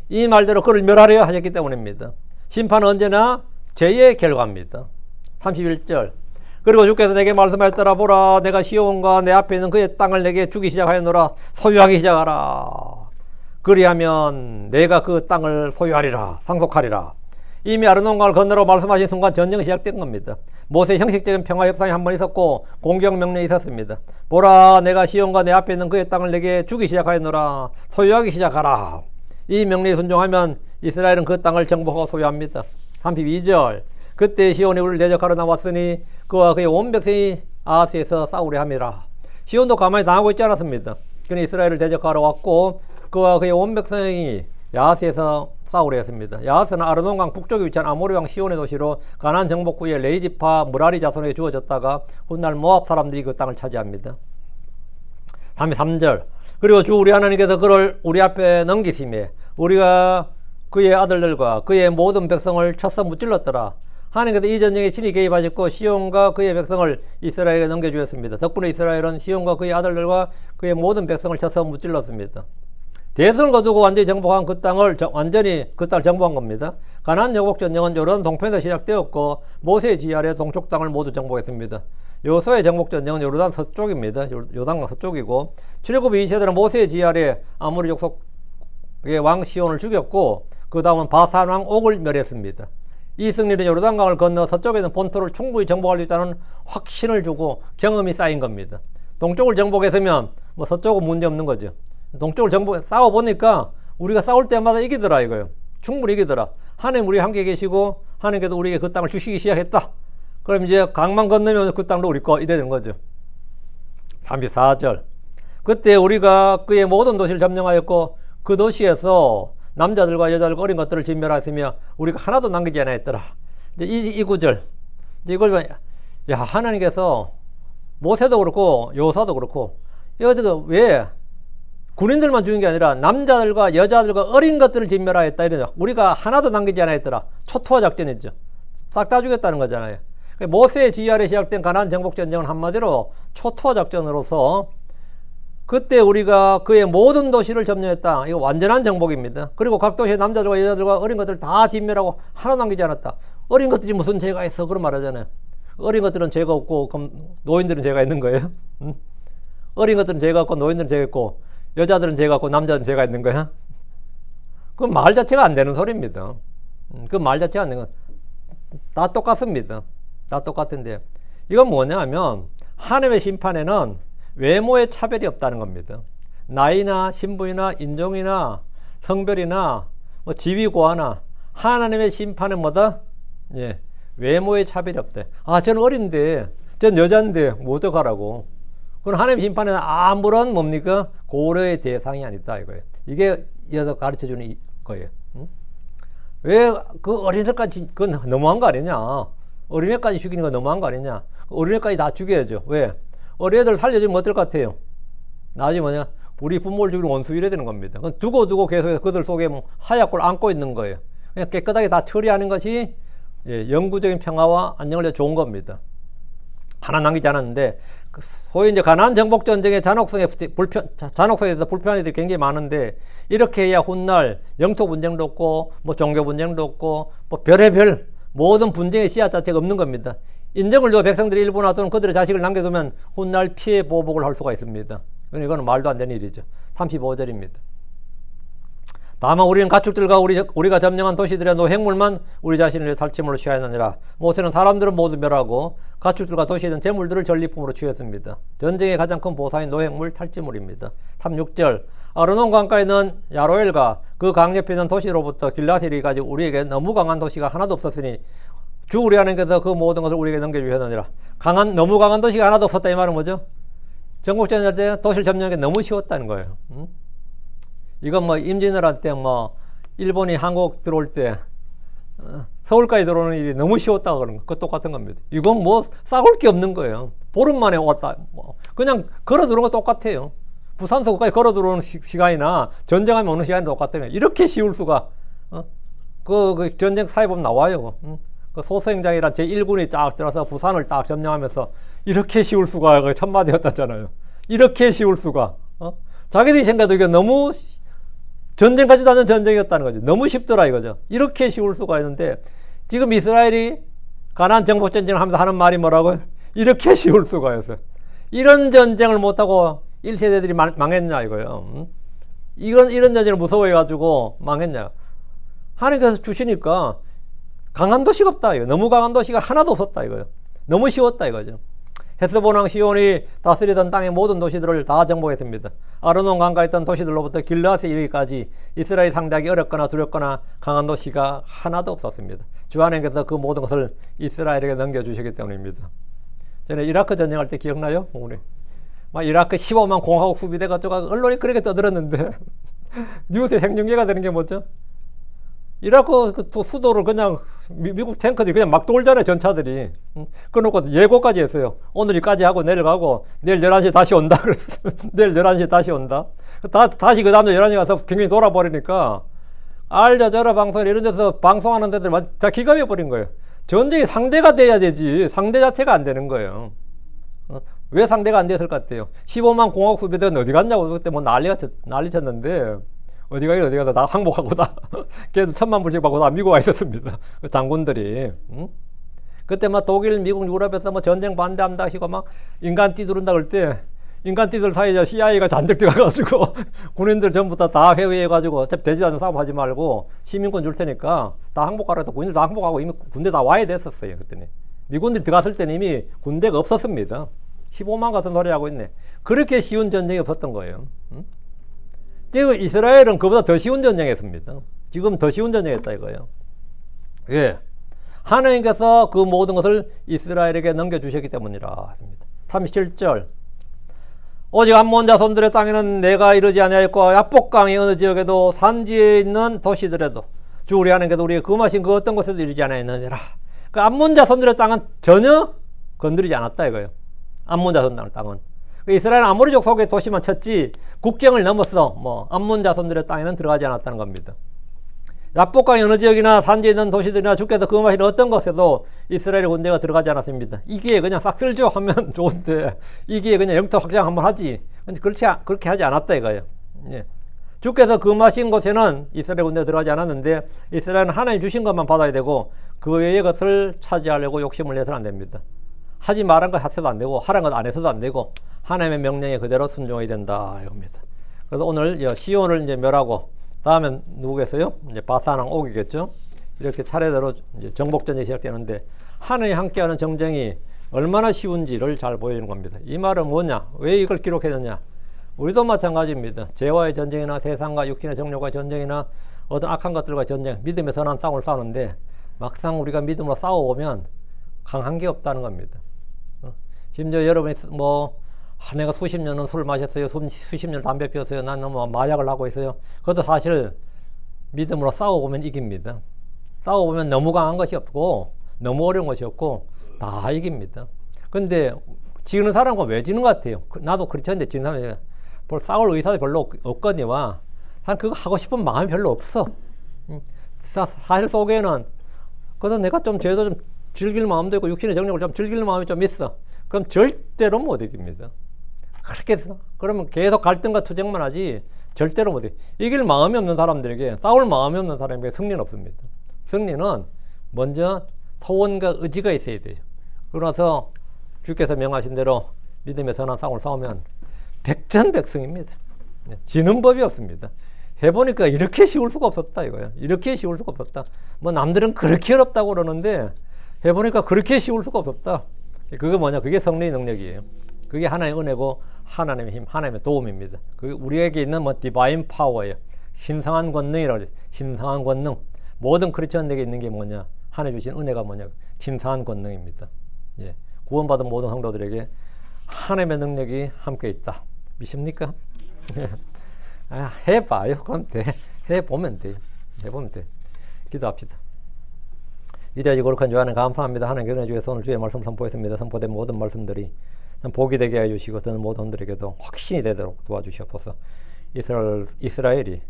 이 말대로 그를 멸하려 하셨기 때문입니다. 심판은 언제나 죄의 결과입니다. 31절. 그리고 주께서 내게 말씀하였더라. 보라, 내가 시온과 내 앞에 있는 그의 땅을 내게 주기 시작하였노라. 소유하기 시작하라. 그리하면 내가 그 땅을 소유하리라. 상속하리라. 이미 아르논강을 건너러 말씀하신 순간 전쟁이 시작된 겁니다. 모세 형식적인 평화 협상이 한 번 있었고 공격 명령이 있었습니다. 보라, 내가 시온과 내 앞에 있는 그의 땅을 내게 주기 시작하였노라. 소유하기 시작하라. 이 명령에 순종하면 이스라엘은 그 땅을 정복하고 소유합니다. 32절. 그때 시온이 우리를 대적하러 나왔으니 그와 그의 온 백성이 아하스에서 싸우려 함이라. 시온도 가만히 당하고 있지 않았습니다. 그는 이스라엘을 대적하러 왔고 그와 그의 온 백성이 야하스에서 싸우려 했습니다. 야하스는 아르논강 북쪽에 위치한 아모리 왕 시온의 도시로 가나안 정복 후에 레이지파 무라리 자손에게 주어졌다가 훗날 모압 사람들이 그 땅을 차지합니다. 33절. 그리고 주 우리 하나님께서 그를 우리 앞에 넘기심에 우리가 그의 아들들과 그의 모든 백성을 쳐서 무찔렀더라. 하나님께서 이 전쟁에 친히 개입하셨고 시온과 그의 백성을 이스라엘에게 넘겨주었습니다. 덕분에 이스라엘은 시온과 그의 아들들과 그의 모든 백성을 쳐서 무찔렀습니다. 대선을 거두고 완전히 정복한 그 땅을 정복한 겁니다. 가나안 정복 전쟁은 요르단 동편에서 시작되었고 모세의 지휘 아래 동쪽 땅을 모두 정복했습니다. 요수아의 정복 전쟁은 요르단 서쪽입니다. 요단강 서쪽이고 출애굽 이세들은 모세의 지휘 아래 아모리 족속의 왕 시온을 죽였고 그 다음은 바산 왕 옥을 멸했습니다. 이 승리는 요르단강을 건너 서쪽에 있는 본토를 충분히 정복할 수 있다는 확신을 주고 경험이 쌓인 겁니다. 동쪽을 정복했으면 서쪽은 문제 없는 거죠. 동쪽을 싸워보니까 우리가 싸울 때마다 이기더라 이거예요. 충분히 이기더라. 하나님 우리 함께 계시고 하나님께서 우리에게 그 땅을 주시기 시작했다. 그럼 이제 강만 건너면 그 땅도 우리 거 이래 되는 거죠. 34절. 그때 우리가 그의 모든 도시를 점령하였고 그 도시에서 남자들과 여자들과 어린 것들을 진멸하였으며 우리가 하나도 남기지 않았더라. 이제 이 구절. 이걸 보면 야, 하나님께서 모세도 그렇고 요사도 그렇고 여자가 왜 군인들만 죽인 게 아니라 남자들과 여자들과 어린 것들을 진멸하였다 이러죠. 우리가 하나도 남기지 않았더라. 초토화 작전이죠. 싹 다 죽였다는 거잖아요. 모세의 지휘 아래 시작된 가나안 정복 전쟁은 한마디로 초토화 작전으로서 그때 우리가 그의 모든 도시를 점령했다. 이거 완전한 정복입니다. 그리고 각 도시의 남자들과 여자들과 어린 것들 다 진멸하고 하나 남기지 않았다. 어린 것들이 무슨 죄가 있어? 그런 말하잖아요. 어린 것들은 죄가 없고 그럼 노인들은 죄가 있는 거예요. 어린 것들은 죄가 없고 노인들은 죄가 있고 여자들은 죄가 없고 남자들은 죄가 있는 거야. 그 말 자체가 안 되는 소리입니다. 그 말 자체가 안 되는 건 다 똑같습니다. 다 똑같은데 이건 뭐냐 하면 하나님의 심판에는 외모의 차별이 없다는 겁니다. 나이나 신분이나 인종이나 성별이나 뭐 지위고하나 하나님의 심판은 뭐다? 예, 외모의 차별이 없대. 아, 저는 어린데 전 여자인데 뭐 어떡하라고. 그건 하나님의 심판에는 아무런 뭡니까? 고려의 대상이 아니다 이거예요. 이게 이어서 가르쳐주는 거예요. 왜 그 어린애까지 그건 너무한 거 아니냐? 어린애까지 죽이는 건 너무한 거 아니냐? 어린애까지 다 죽여야죠. 왜? 어린애들 살려주면 어떨 것 같아요? 나중에 뭐냐? 우리 부모를 죽이는 원수 이래 되는 겁니다. 그건 두고 계속해서 그들 속에 뭐 하얗골 안고 있는 거예요. 그냥 깨끗하게 다 처리하는 것이 예, 영구적인 평화와 안녕을 위해 좋은 겁니다. 하나 남기지 않았는데 소위 이제 가나안 정복 전쟁의 잔혹성에 대해서 불편한 일이 굉장히 많은데 이렇게 해야 훗날 영토 분쟁도 없고 뭐 종교 분쟁도 없고 뭐 별의별 모든 분쟁의 씨앗 자체가 없는 겁니다. 인정을 줘 백성들이 일부 놔두면 그들의 자식을 남겨두면 훗날 피해 보복을 할 수가 있습니다. 이거는 말도 안 되는 일이죠. 35절입니다. 다만 우리는 가축들과 우리가 점령한 도시들의 노획물만 우리 자신을 위해 살찜으로 취하였느니라. 모세는 사람들은 모두 멸하고 가축들과 도시에 있는 재물들을 전리품으로 취했습니다. 전쟁의 가장 큰 보상인 노획물 탈취물입니다. 36절. 아르논 강가에 있는 야로엘과 그 강 옆에 있는 도시로부터 길라앗에 이르기까지 우리에게 너무 강한 도시가 하나도 없었으니 주 우리 하나님께서 그 모든 것을 우리에게 넘겨주셨느니라. 너무 강한 도시가 하나도 없었다 이 말은 뭐죠? 전국전쟁 때 도시를 점령하기 너무 쉬웠다는 거예요. 이건 뭐 임진왜란 뭐 일본이 한국 들어올 때 서울까지 들어오는 일이 너무 쉬웠다고 그러는 거. 그거 똑같은 겁니다. 이건 뭐 싸울 게 없는 거예요. 보름 만에 왔다. 뭐 그냥 걸어 들어오는 거 똑같아요. 부산서 거기까지 걸어 들어오는 시간이나 전쟁하면 오는 시간이 똑같아요. 이렇게 쉬울 수가. 그 전쟁 사회 보면 나와요. 그 소서행장이란 제1군이 쫙 들어서 부산을 딱 점령하면서 이렇게 쉬울 수가 천마디였다잖아요. 이렇게 쉬울 수가. 자기들이 생각하기에 너무 전쟁까지도 않은 전쟁이었다는 거죠. 너무 쉽더라 이거죠. 이렇게 쉬울 수가 있는데 지금 이스라엘이 가나안 정복 전쟁을 하면서 하는 말이 뭐라고요? 이렇게 쉬울 수가 있어요. 이런 전쟁을 못하고 1세대들이 망했냐 이거예요. 이런 전쟁을 무서워해가지고 망했냐. 하나님께서 주시니까 강한 도시가 없다 이거. 너무 강한 도시가 하나도 없었다 이거예요. 너무 쉬웠다 이거죠. 헤스본 왕 시온이 다스리던 땅의 모든 도시들을 다 정복했습니다. 아르논 강가에 있던 도시들로부터 길라앗에 이르기까지 이스라엘이 상대하기 어렵거나 두렵거나 강한 도시가 하나도 없었습니다. 주 하나님께서 그 모든 것을 이스라엘에게 넘겨주시기 때문입니다. 전에 이라크 전쟁할 때 기억나요? 우리 막 이라크 15만 공화국 수비돼가지고 언론이 그렇게 떠들었는데 뉴스에 생중계가 되는 게 뭐죠? 이라크 그 수도를 그냥 미국 탱커들이 그냥 막 돌잖아요, 전차들이. 그러고 예고까지 했어요. 오늘까지 하고 내려가고 내일 11시에 다시 온다. 내일 11시에 다시 온다. 다시 그 다음날 11시에 가서 굉장히 돌아버리니까 알자자라 방송 이런 데서 방송하는 데들 다 기가 막혀버린 거예요. 전쟁이 상대가 돼야 되지 상대 자체가 안 되는 거예요. 왜 상대가 안 됐을 것 같아요? 15만 공화국 수비대는 어디 갔냐고 그때 뭐 난리 쳤는데 어디 가서 다 항복하고 다 걔도 1000만 불씩 받고 다 미국 와 있었습니다. 그 장군들이. 그때 막 독일, 미국, 유럽에서 뭐 전쟁 반대한다 하시고 막 인간 띠두른다 그럴 때 인간띠들 사이에 CIA가 잔뜩 들어가가지고 군인들 전부 다 회의해가지고 어차피 되지 않는 싸움 하지 말고 시민권 줄 테니까 다 항복하라 해서 군인들 다 항복하고 이미 군대 다 와야 됐었어요. 그때는 미군들이 들어갔을 때는 이미 군대가 없었습니다. 15만 같은 소리 하고 있네. 그렇게 쉬운 전쟁이 없었던 거예요. 지금 이스라엘은 그보다 더 쉬운 전쟁했습니다. 지금 더 쉬운 전쟁했다 이거예요. 왜? 하나님께서 그 모든 것을 이스라엘에게 넘겨주셨기 때문이라. 37절 오직 암몬 자손들의 땅에는 내가 이르지 아니하였고 야복강의 어느 지역에도 산지에 있는 도시들에도 주 우리 하나님께서 우리에게 금하신 그 어떤 곳에도 이르지 아니하였느니라. 그 암몬 자손들의 땅은 전혀 건드리지 않았다 이거예요. 암몬 자손들 땅은. 이스라엘은 아모리 족속의 도시만 쳤지 국경을 넘어서 암몬 자손들의 땅에는 들어가지 않았다는 겁니다. 야복강의 어느 지역이나 산지에 있는 도시들이나 주께서 금하신 어떤 곳에도 이스라엘의 군대가 들어가지 않았습니다. 이기에 그냥 싹 쓸죠 하면 좋은데 이기에 그냥 영토 확장 한번 하지. 근데 그렇게 하지 않았다 이거예요. 예. 주께서 금하신 곳에는 이스라엘 군대가 들어가지 않았는데 이스라엘은 하나님 주신 것만 받아야 되고 그 외의 것을 차지하려고 욕심을 내서는 안 됩니다. 하지 말한 것 해서도 안 되고 하라는 것 안 해서도 안 되고 하나님의 명령에 그대로 순종해야 된다 이겁니다. 그래서 오늘 시온을 이제 멸하고 다음엔 누구겠어요? 이제 바산왕 옥이겠죠. 이렇게 차례대로 이제 정복전쟁이 시작되는데 하나님이 함께하는 정쟁이 얼마나 쉬운지를 잘 보여주는 겁니다. 이 말은 뭐냐? 왜 이걸 기록했느냐? 우리도 마찬가지입니다. 죄와의 전쟁이나 세상과 육신의 정욕과의 전쟁이나 어떤 악한 것들과의 전쟁, 믿음의 선한 싸움을 싸우는데 막상 우리가 믿음으로 싸워보면 강한 게 없다는 겁니다. 심지어 여러분이 내가 수십 년은 술 마셨어요. 수십 년 담배 피웠어요. 난 너무 마약을 하고 있어요. 그것도 사실 믿음으로 싸워보면 이깁니다. 싸워보면 너무 강한 것이 없고 너무 어려운 것이 없고 다 이깁니다. 근데 지는 사람은 왜 지는 것 같아요? 나도 그렇지 않은데 지는 사람이 싸울 의사도 별로 없거니와 난 그거 하고 싶은 마음이 별로 없어. 사실 속에는 그래서 내가 좀 죄도 좀 즐길 마음도 있고 육신의 정력을 좀 즐길 마음이 좀 있어. 그럼 절대로 못 이깁니다. 그렇게 해서 그러면 계속 갈등과 투쟁만 하지 절대로 못 이겨. 이길 마음이 없는 사람들에게 싸울 마음이 없는 사람에게 승리는 없습니다. 승리는 먼저 소원과 의지가 있어야 돼요. 그러나서 주께서 명하신 대로 믿음의 선한 싸움을 싸우면 백전백승입니다. 지는 법이 없습니다. 해보니까 이렇게 쉬울 수가 없었다 이거예요. 이렇게 쉬울 수가 없었다. 남들은 그렇게 어렵다고 그러는데 해보니까 그렇게 쉬울 수가 없었다. 그게 뭐냐? 그게 성령의 능력이에요. 그게 하나님의 은혜고 하나님의 힘, 하나님의 도움입니다. 그게 우리에게 있는 디바인 파워예요. 신성한 권능이라고 하죠. 신성한 권능. 모든 크리스천에게 있는 게 뭐냐? 하나님 주신 은혜가 뭐냐? 신성한 권능입니다. 예. 구원받은 모든 성도들에게 하나님의 능력이 함께 있다. 믿습니까? 해봐요. 그럼 돼. 해보면 돼요. 해보면 돼. 기도합시다. 위대하지 거룩한 주 하나님 감사합니다. 하나님 은혜 주에서 오늘 주의 말씀 선포했습니다. 선포된 모든 말씀들이 참 복이 되게 해주시고 저는 모든 분들에게도 확신이 되도록 도와주시옵소서. 이스라엘이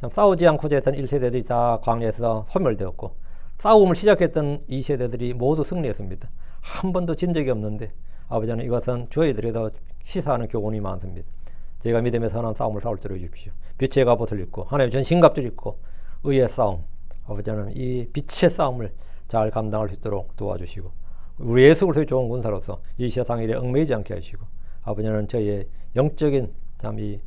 참 싸우지 않고자 했던 1세대들이 다 광야에서 소멸되었고 싸움을 시작했던 2세대들이 모두 승리했습니다. 한 번도 진 적이 없는데 아버지 하나님 이것은 저희들에도 시사하는 교훈이 많습니다. 저희가 믿음의 선한 싸움을 싸울 때로 해주십시오. 빛의 갑옷을 입고 하나님의 전신갑주를 입고 의의 싸움 아버지 하나님 이 빛의 싸움을 잘 감당할 수 있도록 도와주시고 우리 예수 그리스도의 좋은 군사로서 이 세상 일에 얽매이지 않게 하시고 아버지는 저희의 영적인 참 이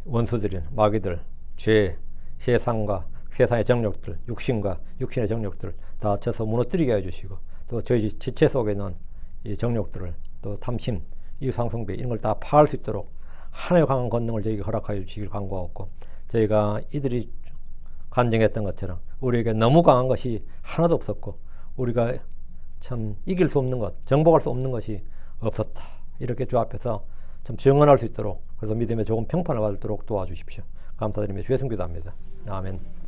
원수들인 마귀들, 죄, 세상과 세상의 정욕들, 육신과 육신의 정욕들 다 쳐서 무너뜨리게 해주시고 또 저희 지체 속에 있는 이 정욕들을 또 탐심, 이상승배 이런 걸 다 파할 수 있도록 하나님의 강한 권능을 저희에게 허락하여 주시길 간구하고 저희가 이들이 간증했던 것처럼 우리에게 너무 강한 것이 하나도 없었고 우리가 참 이길 수 없는 것, 정복할 수 없는 것이 없었다. 이렇게 주 앞에서 참 증언할 수 있도록 그래서 믿음의 좋은 평판을 받도록 도와주십시오. 감사드리며 주의 성기도합니다. 아멘.